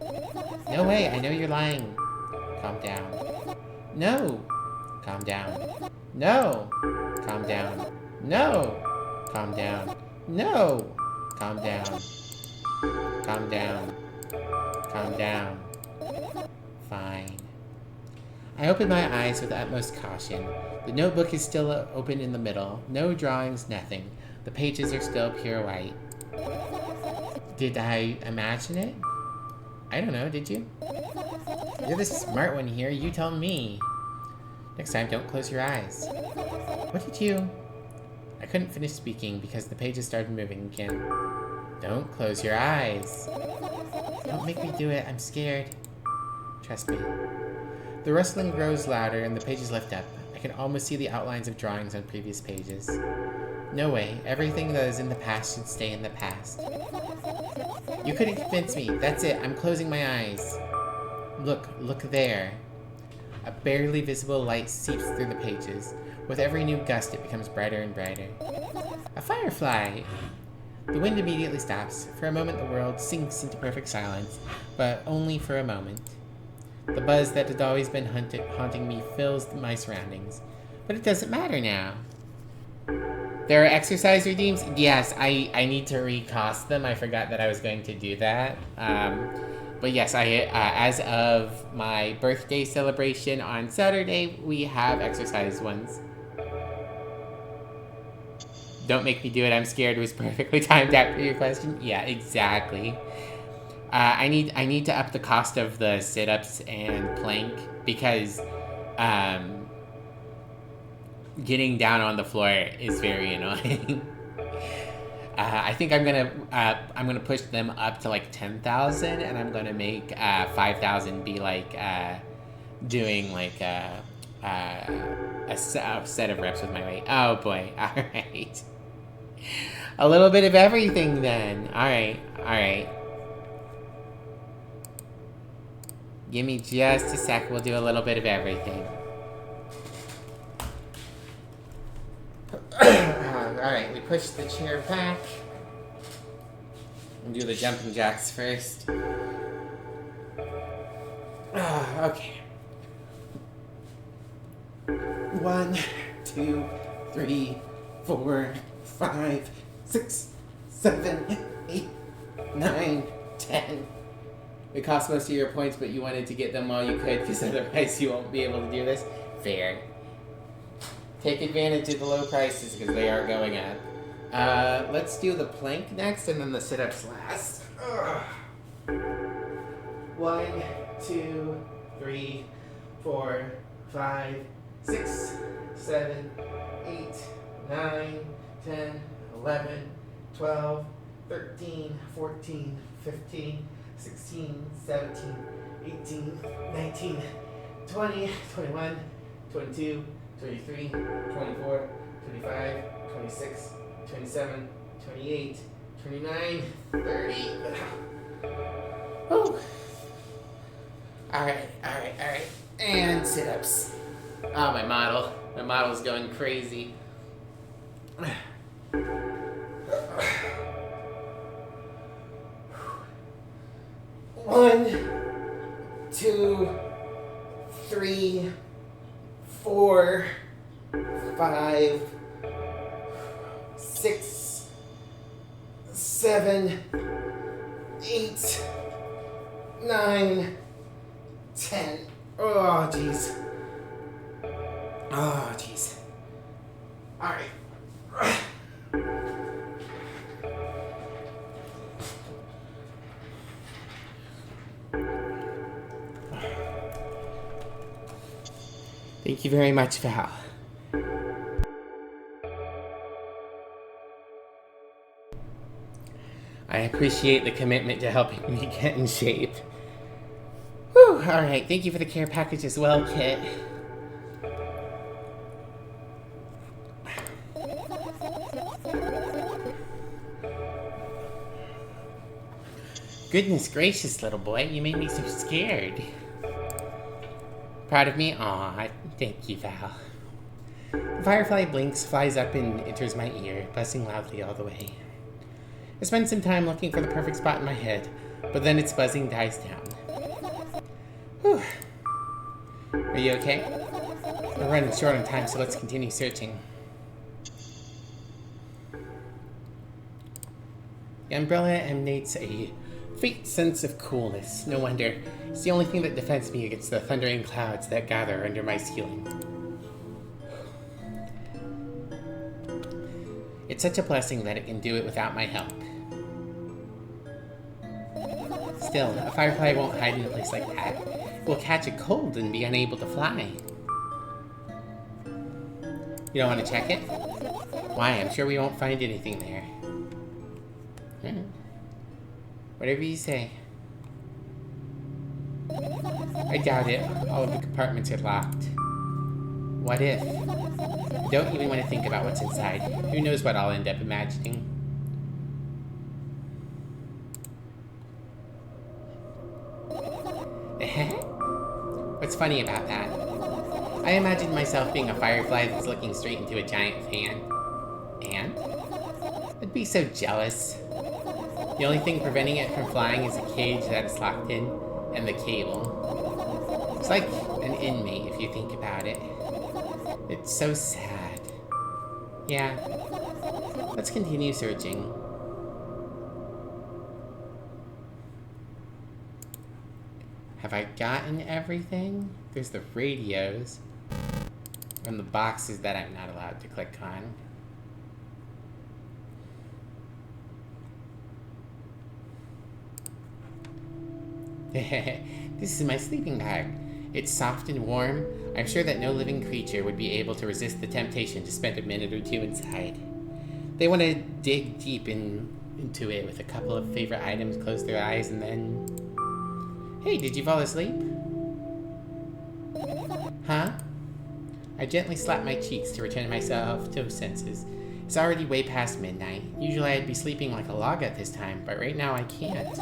No way, I know you're lying. Calm down. No! Calm down. No! Calm down. No! Calm down. No! Calm down. Calm down. Calm down. Fine. I open my eyes with utmost caution. The notebook is still open in the middle. No drawings, nothing. The pages are still pure white. Did I imagine it? I don't know, did you? You're the smart one here, you tell me. Next time, don't close your eyes. What did you... I couldn't finish speaking because the pages started moving again. Don't close your eyes. Don't make me do it, I'm scared. Trust me. The rustling grows louder and the pages lift up. I can almost see the outlines of drawings on previous pages. No way, everything that is in the past should stay in the past. You couldn't convince me. That's it, I'm closing my eyes. Look there. A barely visible light seeps through the pages. With every new gust, it becomes brighter and brighter. A firefly! The wind immediately stops. For a moment, the world sinks into perfect silence, but only for a moment. The buzz that had always been haunting me fills my surroundings. But it doesn't matter now. There are exercise redeems? Yes, I need to recost them. I forgot that I was going to do that. But yes, as of my birthday celebration on Saturday, we have exercise ones. Don't make me do it, I'm scared was perfectly timed after your question. Yeah, exactly. I need to up the cost of the sit-ups and plank because getting down on the floor is very annoying. I think I'm gonna push them up to like 10,000, and I'm gonna make 5,000 be like doing like a set of reps with my weight. Oh boy! All right, a little bit of everything then. All right. Give me just a sec. We'll do a little bit of everything. Alright, we push the chair back. And do the jumping jacks first. Okay. 1, 2, 3, 4, 5, 6, 7, 8, 9, 10. It cost most of your points, but you wanted to get them while you could, because otherwise you won't be able to do this. Fair. Take advantage of the low prices, because they are going up. Let's do the plank next, and then the sit-ups last. 1, 2, 3, 4, 5, 6, 7, 8, 9, 10, 11, 12, 13, 14, 15, 16, 17, 18, 19, 20, 21, 22, 23, 24, 25, 26, 27, 28, 29, 30. Whew. Alright. And sit-ups. Oh, my model's going crazy. 1, 2, 3, 4, 5, 6, 7, 8, 9, 10. Oh, jeez. Oh, jeez. All right. Thank you very much, Val. I appreciate the commitment to helping me get in shape. Whew, alright, thank you for the care package as well, Kit. Goodness gracious, little boy, you made me so scared. Proud of me? Aw, thank you, Val. The firefly blinks, flies up, and enters my ear, buzzing loudly all the way. I spend some time looking for the perfect spot in my head, but then its buzzing dies down. Whew. Are you okay? We're running short on time, so let's continue searching. The umbrella emanates a faint sense of coolness. No wonder. It's the only thing that defends me against the thundering clouds that gather under my ceiling. It's such a blessing that it can do it without my help. Still, a firefly won't hide in a place like that. It will catch a cold and be unable to fly. You don't want to check it? Why? I'm sure we won't find anything there. Whatever you say. I doubt it. All of the compartments are locked. What if? I don't even want to think about what's inside. Who knows what I'll end up imagining. What's funny about that? I imagined myself being a firefly that's looking straight into a giant fan. And? I'd be so jealous. The only thing preventing it from flying is a cage that it's locked in, and the cable. It's like an inmate if you think about it. It's so sad. Yeah. Let's continue searching. Have I gotten everything? There's the radios. And the boxes that I'm not allowed to click on. This is my sleeping bag. It's soft and warm. I'm sure that no living creature would be able to resist the temptation to spend a minute or two inside. They want to dig deep into it with a couple of favorite items, close their eyes, and then... Hey, did you fall asleep? Huh? I gently slap my cheeks to return myself to senses. It's already way past midnight. Usually I'd be sleeping like a log at this time, but right now I can't.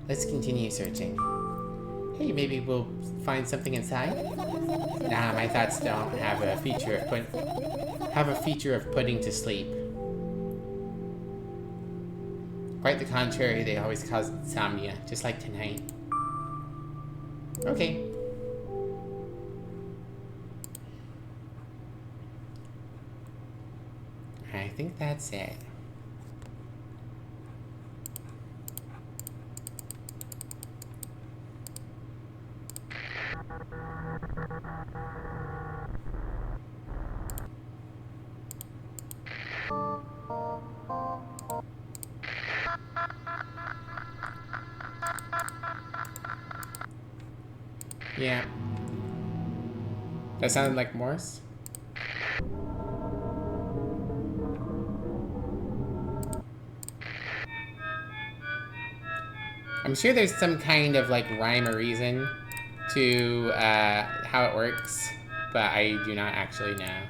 Let's continue searching. Hey, maybe we'll find something inside? Nah, my thoughts don't have a feature of putting to sleep. Quite the contrary, they always cause insomnia, just like tonight. Okay. I think that's it. Yeah. That sounded like Morse? I'm sure there's some kind of like rhyme or reason to how it works, but I do not actually know.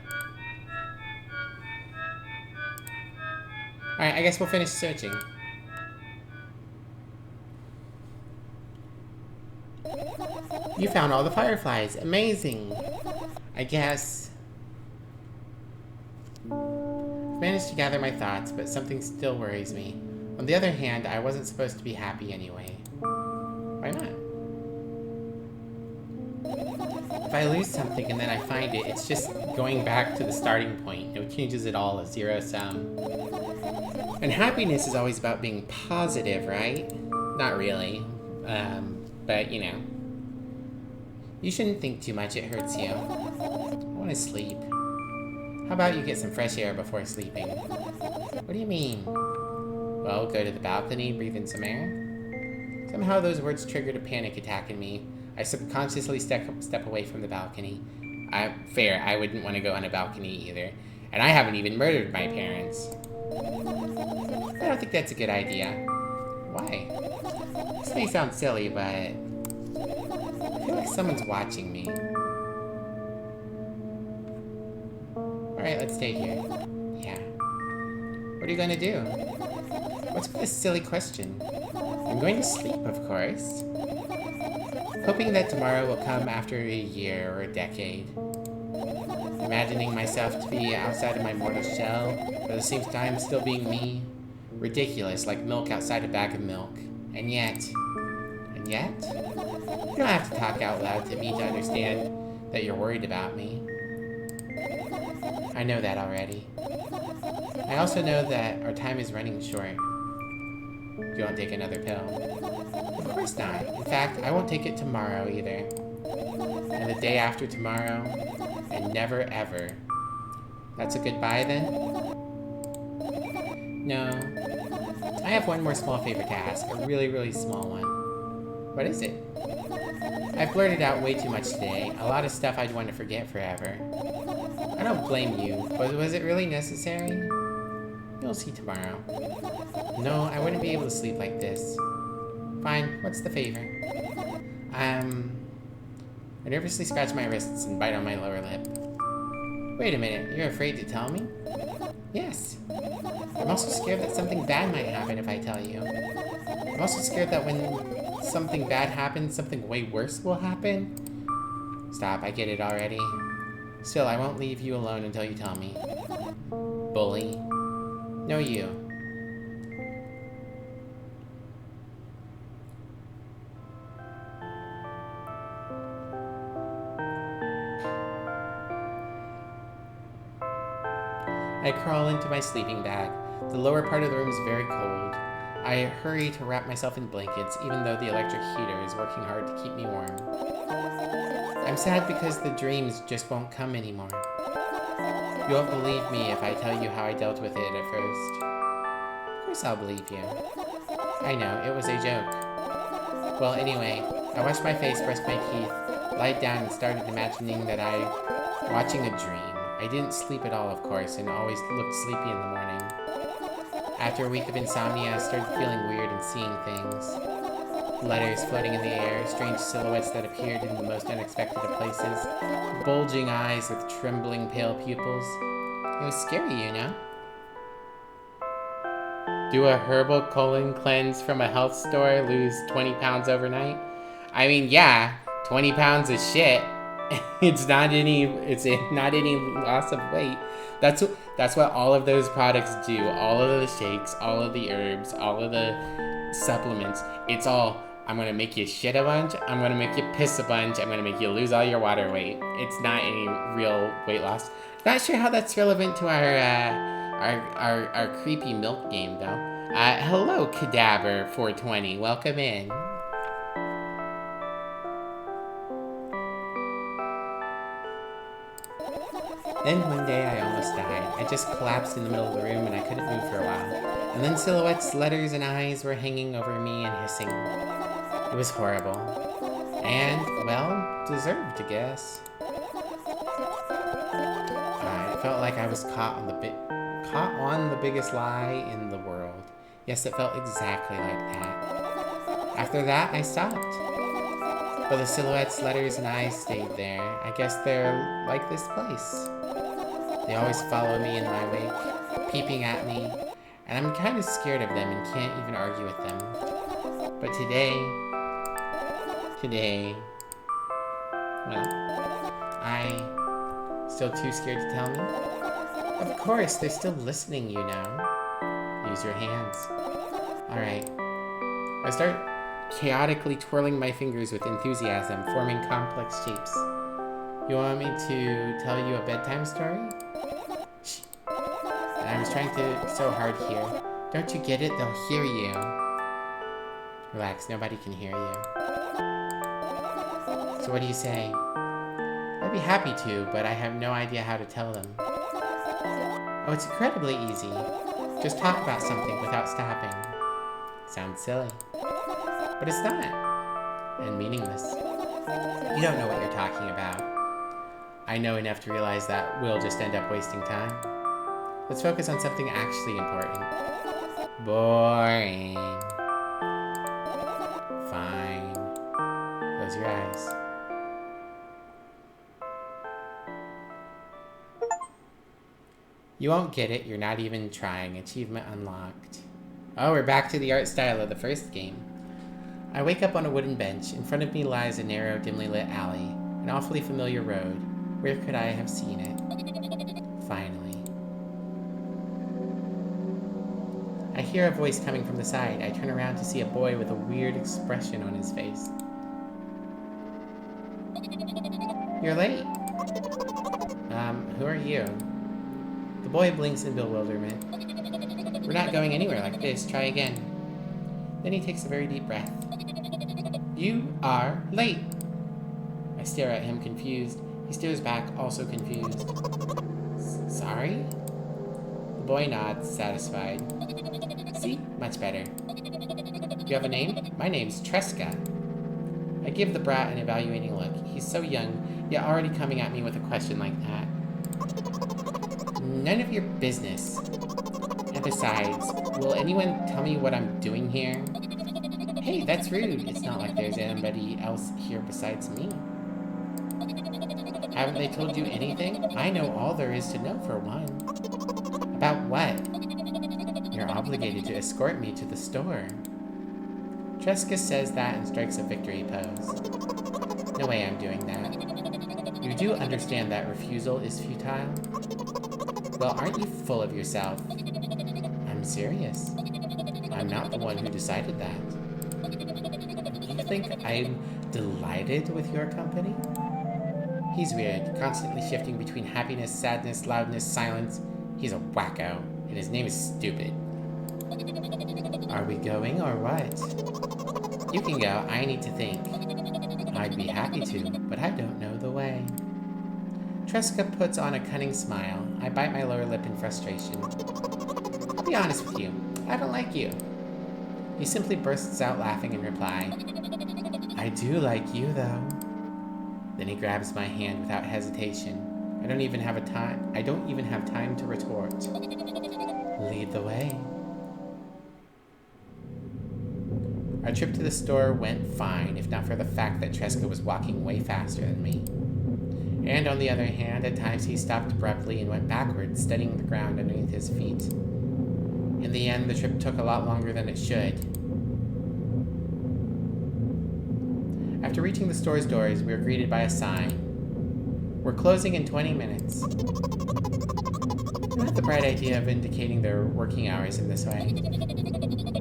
Alright, I guess we'll finish searching. You found all the fireflies. Amazing. I guess. I've managed to gather my thoughts, but something still worries me. On the other hand, I wasn't supposed to be happy anyway. Why not? If I lose something and then I find it, it's just going back to the starting point. No changes at all, a zero sum. And happiness is always about being positive, right? Not really. But you know. You shouldn't think too much, it hurts you. I want to sleep. How about you get some fresh air before sleeping? What do you mean? Well, go to the balcony, breathe in some air. Somehow those words triggered a panic attack in me. I subconsciously step away from the balcony. Fair, I wouldn't want to go on a balcony either. And I haven't even murdered my parents. I don't think that's a good idea. Why? This may sound silly, but I feel like someone's watching me. Alright, let's stay here. Yeah. What are you gonna do? What's with this silly question? I'm going to sleep, of course. Hoping that tomorrow will come after a year or a decade. Imagining myself to be outside of my mortal shell, but at the same time still being me. Ridiculous, like milk outside a bag of milk. And yet... You don't have to talk out loud to me to understand that you're worried about me. I know that already. I also know that our time is running short. You won't take another pill. Of course not. In fact, I won't take it tomorrow either. And the day after tomorrow. And never ever. That's a goodbye then? No. I have one more small favor to ask. A really, really small one. What is it? I've blurted out way too much today. A lot of stuff I'd want to forget forever. I don't blame you, but was it really necessary? You'll see tomorrow. No, I wouldn't be able to sleep like this. Fine, what's the favor? I nervously scratch my wrists and bite on my lower lip. Wait a minute, you're afraid to tell me? Yes. I'm also scared that something bad might happen if I tell you. I'm also scared that when something bad happens, something way worse will happen. Stop, I get it already. Still, I won't leave you alone until you tell me. Bully. No, you. I crawl into my sleeping bag. The lower part of the room is very cold. I hurry to wrap myself in blankets, even though the electric heater is working hard to keep me warm. I'm sad because the dreams just won't come anymore. You won't believe me if I tell you how I dealt with it at first. Of course I'll believe you. I know, it was a joke. Well, anyway, I washed my face, brushed my teeth, lied down and started imagining that watching a dream. I didn't sleep at all, of course, and always looked sleepy in the morning. After a week of insomnia, I started feeling weird and seeing things. Letters floating in the air, strange silhouettes that appeared in the most unexpected of places, bulging eyes with trembling pale pupils. It was scary, you know? Do a herbal colon cleanse from a health store lose 20 pounds overnight? I mean, yeah, 20 pounds is shit. It's not any loss of weight. That's what all of those products do. All of the shakes, all of the herbs, all of the supplements. It's all, I'm going to make you shit a bunch. I'm going to make you piss a bunch. I'm going to make you lose all your water weight. It's not any real weight loss. Not sure how that's relevant to our creepy milk game, though. Hello, Cadaver 420. Welcome in. Then one day I almost died. I just collapsed in the middle of the room and I couldn't move for a while. And then silhouettes, letters, and eyes were hanging over me and hissing. It was horrible. And, well, deserved, I guess. It felt like I was caught on the biggest lie in the world. Yes, it felt exactly like that. After that, I stopped. But the silhouettes, letters, and eyes stayed there. I guess they're like this place. They always follow me in my wake, peeping at me, and I'm kind of scared of them and can't even argue with them. But today, well, I still too scared to tell me? Of course, they're still listening, you know. Use your hands. Alright. I start chaotically twirling my fingers with enthusiasm, forming complex shapes. You want me to tell you a bedtime story? Shh. I was trying so hard here. Don't you get it? They'll hear you. Relax, nobody can hear you. So what do you say? I'd be happy to, but I have no idea how to tell them. Oh, it's incredibly easy. Just talk about something without stopping. Sounds silly. But it's not. And meaningless. You don't know what you're talking about. I know enough to realize that we'll just end up wasting time. Let's focus on something actually important. Boring. Fine. Close your eyes. You won't get it, you're not even trying. Achievement unlocked. Oh, we're back to the art style of the first game. I wake up on a wooden bench. In front of me lies a narrow, dimly lit alley. An awfully familiar road. Where could I have seen it? Finally. I hear a voice coming from the side. I turn around to see a boy with a weird expression on his face. You're late. Who are you? The boy blinks in bewilderment. We're not going anywhere like this. Try again. Then he takes a very deep breath. You are late. I stare at him, confused. He stares back, also confused. Sorry? The boy nods, satisfied. See? Much better. You have a name? My name's Tresca. I give the brat an evaluating look. He's so young, yet already coming at me with a question like that. None of your business. And besides, will anyone tell me what I'm doing here? Hey, that's rude. It's not like there's anybody else here besides me. Haven't they told you anything? I know all there is to know, for one. About what? You're obligated to escort me to the store. Tresca says that and strikes a victory pose. No way I'm doing that. You do understand that refusal is futile? Well, aren't you full of yourself? I'm serious. I'm not the one who decided that. You think I'm delighted with your company? He's weird, constantly shifting between happiness, sadness, loudness, silence. He's a wacko, and his name is stupid. Are we going or what? You can go, I need to think. I'd be happy to, but I don't know the way. Tresca puts on a cunning smile. I bite my lower lip in frustration. I'll be honest with you, I don't like you. He simply bursts out laughing in reply. I do like you, though. Then he grabs my hand without hesitation. I don't even have time to retort. Lead the way. Our trip to the store went fine, if not for the fact that Tresca was walking way faster than me. And on the other hand, at times he stopped abruptly and went backwards, studying the ground underneath his feet. In the end, the trip took a lot longer than it should. After reaching the store's doors, we were greeted by a sign. We're closing in 20 minutes. Not the bright idea of indicating their working hours in this way.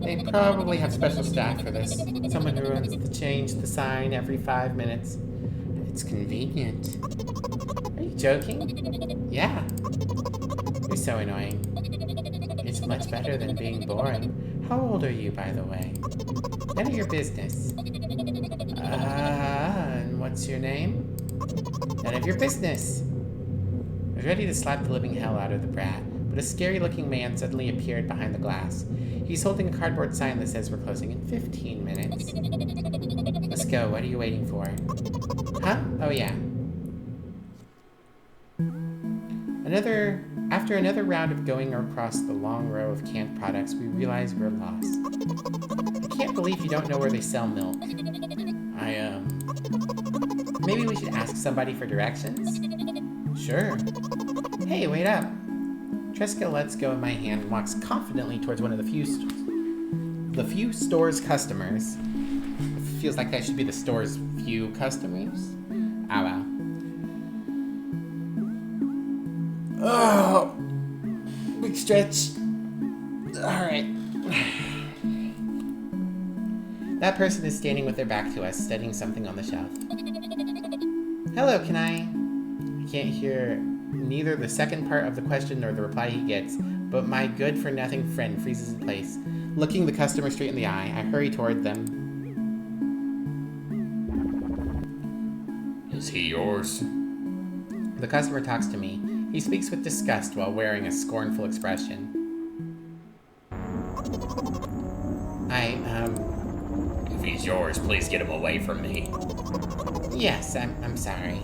They probably have special staff for this. Someone who runs to change the sign every 5 minutes. It's convenient. Are you joking? Yeah. You're so annoying. It's much better than being boring. How old are you, by the way? None of your business. And what's your name? None of your business. I was ready to slap the living hell out of the brat, but a scary-looking man suddenly appeared behind the glass. He's holding a cardboard sign that says we're closing in 15 minutes. Let's go. What are you waiting for? Huh? Oh, yeah. After another round of going across the long row of canned products, we realize we're lost. I can't believe you don't know where they sell milk. Maybe we should ask somebody for directions? Sure. Hey, wait up. Tresca lets go of my hand and walks confidently towards one of the few store's customers. It feels like that should be the store's few customers. Oh, well. Oh, big stretch. All right. That person is standing with their back to us, studying something on the shelf. Hello, can I I can't hear neither the second part of the question nor the reply he gets, but my good-for-nothing friend freezes in place. Looking the customer straight in the eye, I hurry toward them. Is he yours? The customer talks to me. He speaks with disgust while wearing a scornful expression. If he's yours, please get him away from me. Yes, I'm sorry.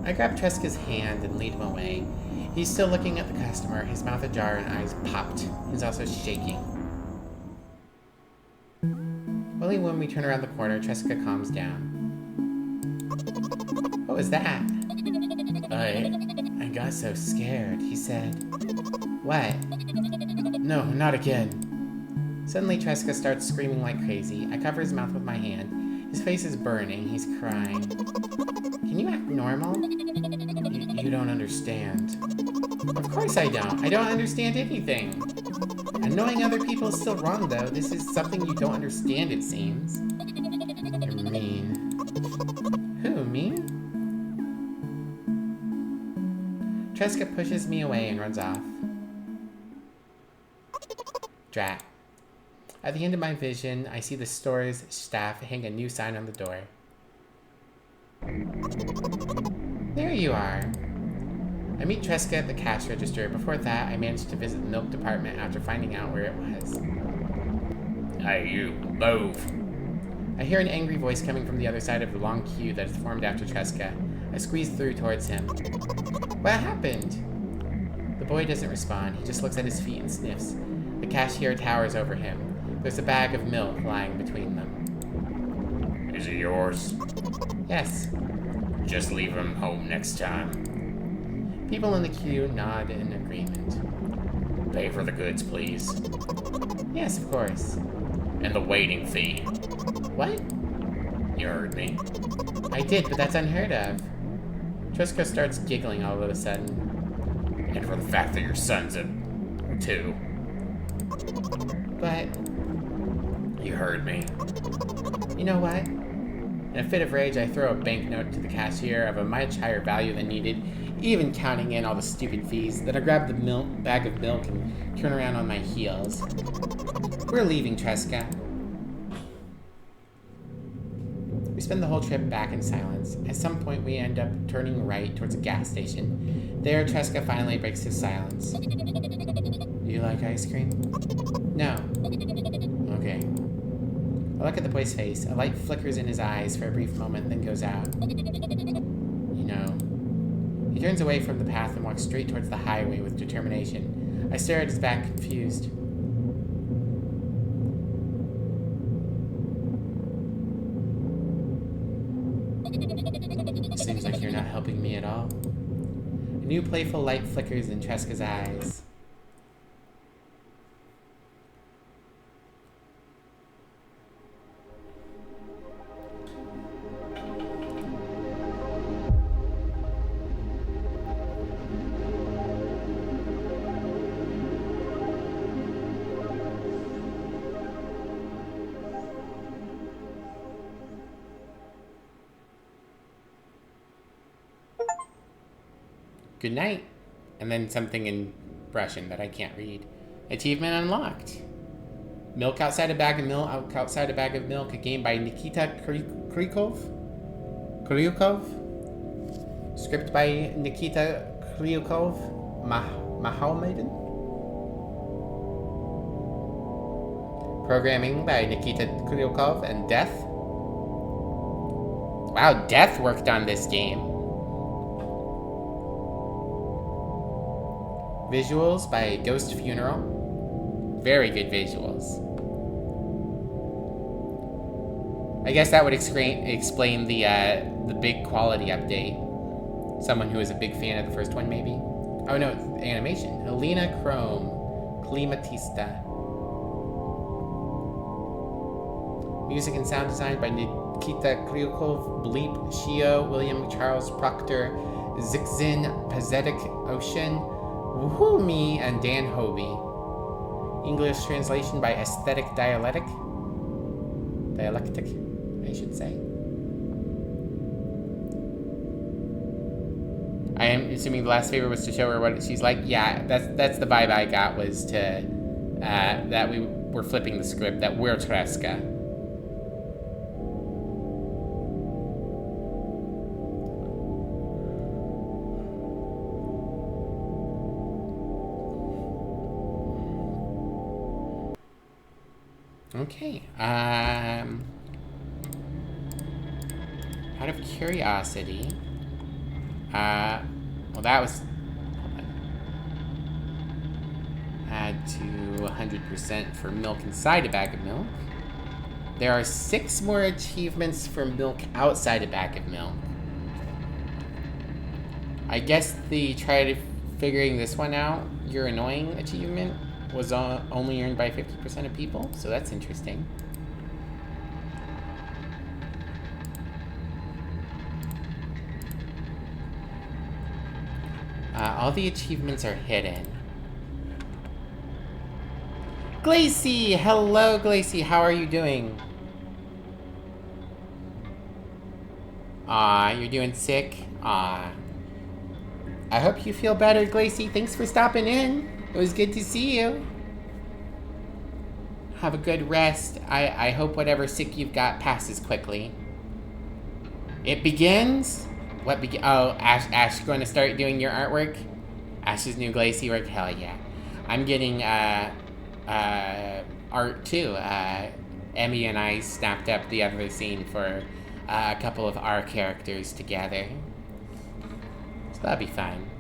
I grab Tresca's hand and lead him away. He's still looking at the customer, his mouth ajar and eyes popped. He's also shaking. Only when we turn around the corner, Tresca calms down. What was that? I got so scared, he said. What? No, not again. Suddenly, Tresca starts screaming like crazy. I cover his mouth with my hand. His face is burning. He's crying. Can you act normal? You don't understand. Of course I don't. I don't understand anything. Annoying other people is still wrong, though. This is something you don't understand, it seems. You're mean. Who, me? Tresca pushes me away and runs off. Drat. At the end of my vision, I see the store's staff hang a new sign on the door. There you are. I meet Tresca at the cash register. Before that, I managed to visit the milk department after finding out where it was. Hey, you, move. I hear an angry voice coming from the other side of the long queue that is formed after Tresca. I squeeze through towards him. What happened? The boy doesn't respond. He just looks at his feet and sniffs. The cashier towers over him. There's a bag of milk lying between them. Is it yours? Yes. Just leave him home next time. People in the queue nod in agreement. Pay for the goods, please. Yes, of course. And the waiting fee. What? You heard me. I did, but that's unheard of. Tresca starts giggling all of a sudden. And for the fact that your son's a 2. But... You heard me. You know what? In a fit of rage, I throw a banknote to the cashier of a much higher value than needed, even counting in all the stupid fees. Then I grab the bag of milk and turn around on my heels. We're leaving, Tresca. We spend the whole trip back in silence. At some point, we end up turning right towards a gas station. There, Tresca finally breaks his silence. Do you like ice cream? No. Okay. I look at the boy's face. A light flickers in his eyes for a brief moment, then goes out. You know. He turns away from the path and walks straight towards the highway with determination. I stare at his back, confused. Seems like you're not helping me at all. A new playful light flickers in Tresca's eyes. Good night. And then something in Russian that I can't read. Achievement unlocked. Milk outside a bag of milk. Outside a bag of milk. A game by Nikita Kryukov. Script by Nikita Kryukov. Mahomedan. Programming by Nikita Kryukov and Death. Wow, Death worked on this game. Visuals by Ghost Funeral. Very good visuals. I guess that would explain the big quality update. Someone who is a big fan of the first one, maybe? Oh no, it's animation. Helena Chrome. Klimatista. Music and sound design by Nikita Kryukov, Bleep, Shio, William Charles Proctor, Zixin, Pazetic Ocean, Woohoo Me, and Dan Hobie. English translation by Aesthetic Dialectic. I I should say. I am assuming the last favor was to show her what she's like. Yeah, that's the vibe I got, was to that we were flipping the script, that we're Tresca. Okay. Out of curiosity, well, that was. Hold on. Add to 100% for milk inside a bag of milk. There are 6 more achievements for milk outside a bag of milk. I guess the try to figuring this one out, your annoying achievement, was only earned by 50% of people, so that's interesting. All the achievements are hidden. Glacy! Hello, Glacy. How are you doing? Aw, you're doing sick? Aw. I hope you feel better, Glacy. Thanks for stopping in. It was good to see you. Have a good rest. I hope whatever sick you've got passes quickly. It begins? What begin? Oh, Ash going to start doing your artwork? Ash's new Glacy work? Hell yeah. I'm getting art too. Emmy and I snapped up the other scene for a couple of our characters together. So that'll be fun.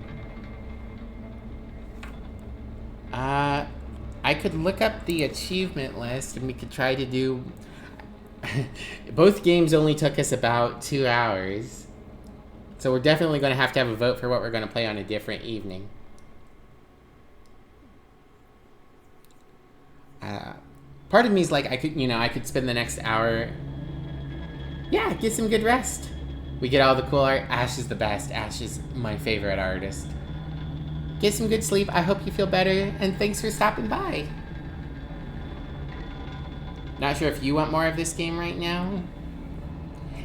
I could look up the achievement list and we could try to do... Both games only took us about 2 hours. So we're definitely going to have a vote for what we're going to play on a different evening. Part of me is like, I could spend the next hour... Yeah, get some good rest. We get all the cool art. Ash is the best. Ash is my favorite artist. Get some good sleep. I hope you feel better, and thanks for stopping by. Not sure if you want more of this game right now.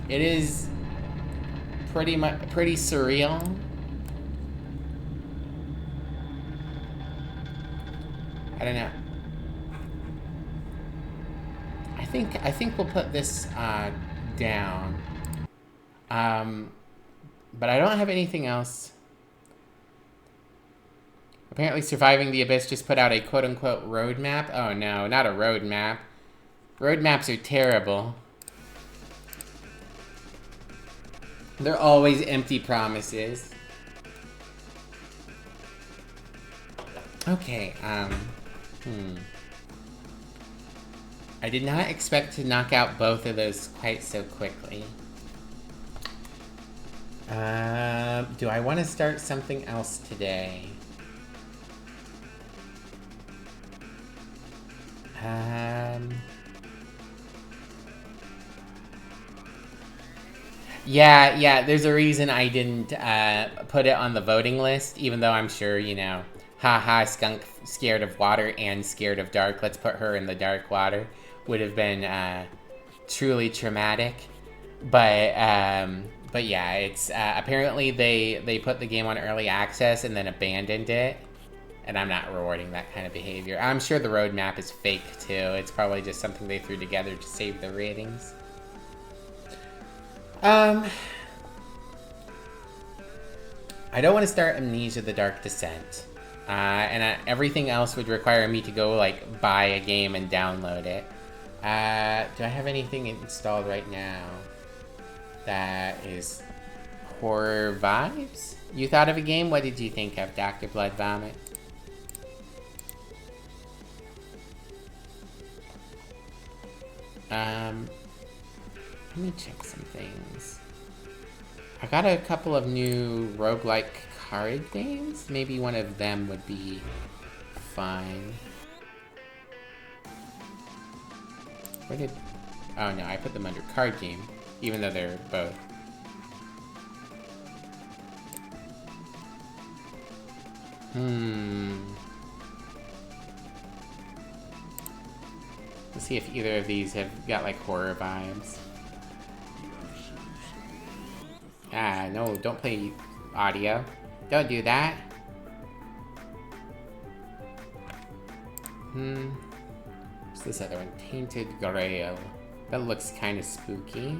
It is pretty surreal. I don't know. I think we'll put this down. But I don't have anything else. Apparently Surviving the Abyss just put out a quote-unquote roadmap. Oh no, not a roadmap. Roadmaps are terrible. They're always empty promises. Okay, I did not expect to knock out both of those quite so quickly. Do I want to start something else today? Yeah, there's a reason I didn't put it on the voting list, even though I'm sure, haha, skunk scared of water and scared of dark. Let's put her in the dark water. Would have been truly traumatic. But yeah, it's apparently they put the game on early access and then abandoned it. And I'm not rewarding that kind of behavior. I'm sure the roadmap is fake too. It's probably just something they threw together to save the ratings. I don't want to start Amnesia: The Dark Descent. And everything else would require me to go, buy a game and download it. Do I have anything installed right now that is horror vibes? You thought of a game? What did you think of, Dr. Blood Vomit? Let me check some things. I got a couple of new roguelike card games. Maybe one of them would be fine. Where did... Oh no, I put them under card game, even though they're both. Let's see if either of these have got horror vibes. Ah, no, don't play audio. Don't do that. What's this other one? Tainted Grail. That looks kind of spooky.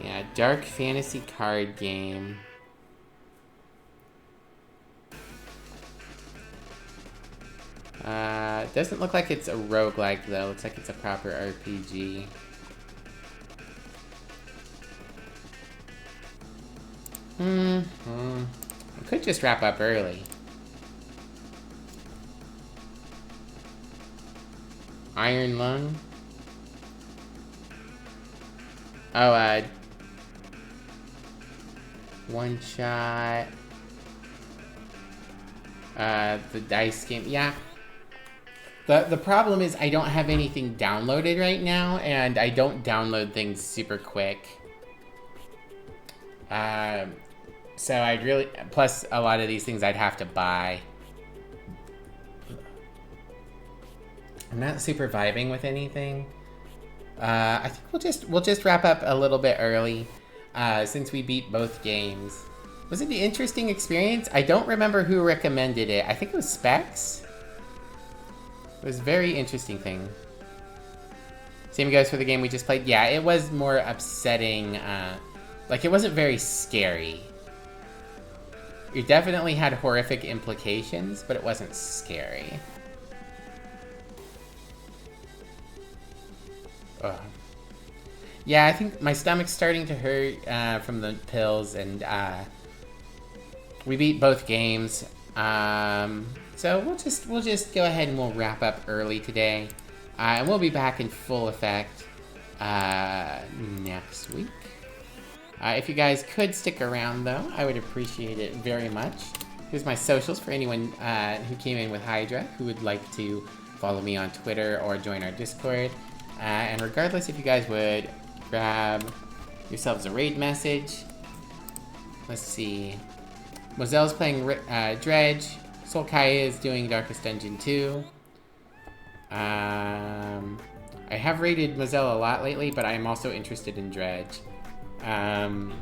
Yeah, dark fantasy card game. Doesn't look like it's a roguelike though. Looks like it's a proper RPG. I could just wrap up early. Iron Lung. Oh, one shot. The dice game. Yeah. The problem is I don't have anything downloaded right now, and I don't download things super quick. So I'd really... Plus, a lot of these things I'd have to buy. I'm not super vibing with anything. I think we'll just wrap up a little bit early, since we beat both games. Was it an interesting experience? I don't remember who recommended it. I think it was Specs. It was a very interesting thing. Same goes for the game we just played. Yeah, it was more upsetting. Like, it wasn't very scary. It definitely had horrific implications, but it wasn't scary. Ugh. Yeah, I think my stomach's starting to hurt from the pills, and we beat both games. So we'll just go ahead and we'll wrap up early today, and we'll be back in full effect next week. If you guys could stick around, though, I would appreciate it very much. Here's my socials for anyone who came in with Hydra, who would like to follow me on Twitter or join our Discord. And regardless, if you guys would grab yourselves a raid message. Let's see. Mozelle's playing Dredge. Soul Kaya is doing Darkest Dungeon 2. I have raided Mozelle a lot lately, but I am also interested in Dredge. Let's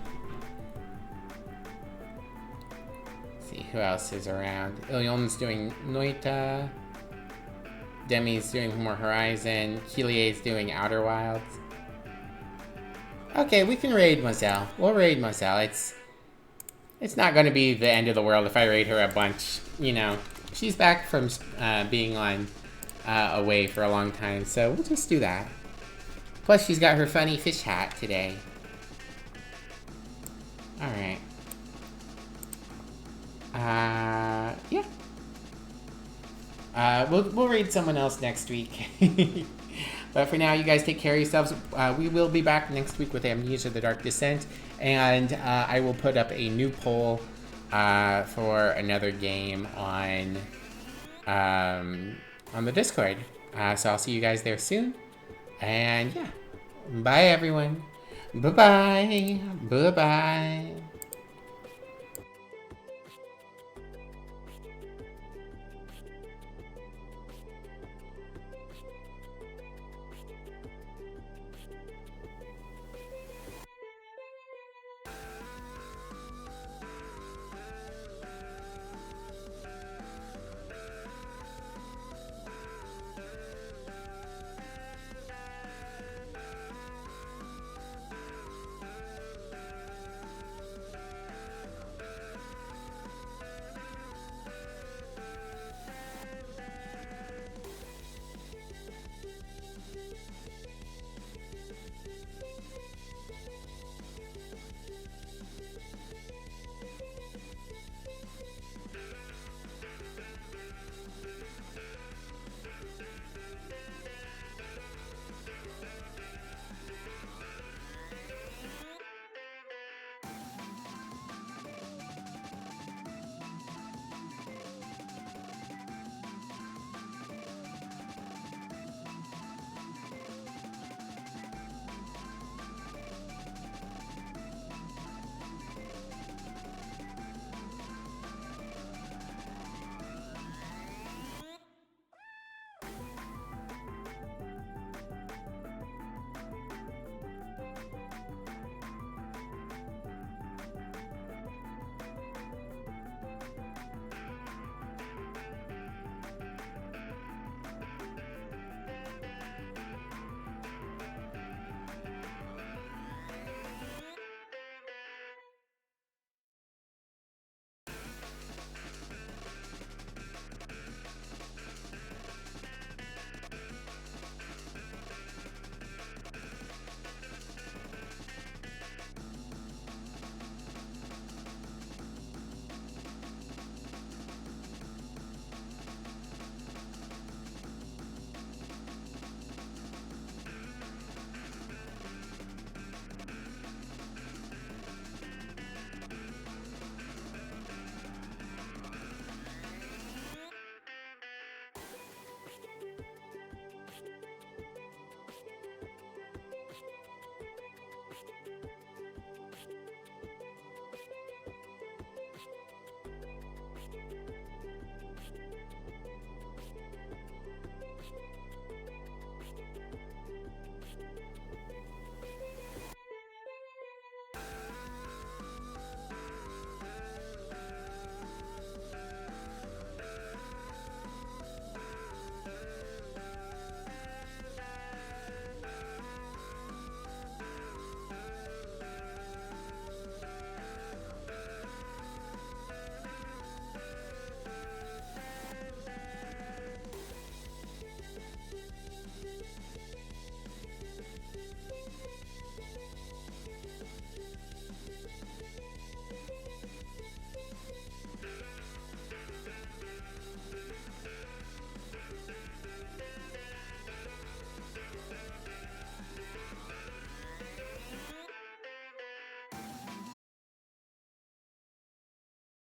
see who else is around. Ilion's doing Noita. Demi's doing more Horizon. Kilie's doing Outer Wilds. Okay, we can raid Mozelle. We'll raid Mozelle. It's not going to be the end of the world if I raid her a bunch. You know, she's back from being on away for a long time, so we'll just do that. Plus, she's got her funny fish hat today. Alright. Yeah. We'll raid someone else next week. But for now, you guys take care of yourselves. We will be back next week with Amnesia: The Dark Descent, and I will put up a new poll for another game on the Discord. So I'll see you guys there soon. And yeah, bye everyone. Bye-bye. Bye-bye.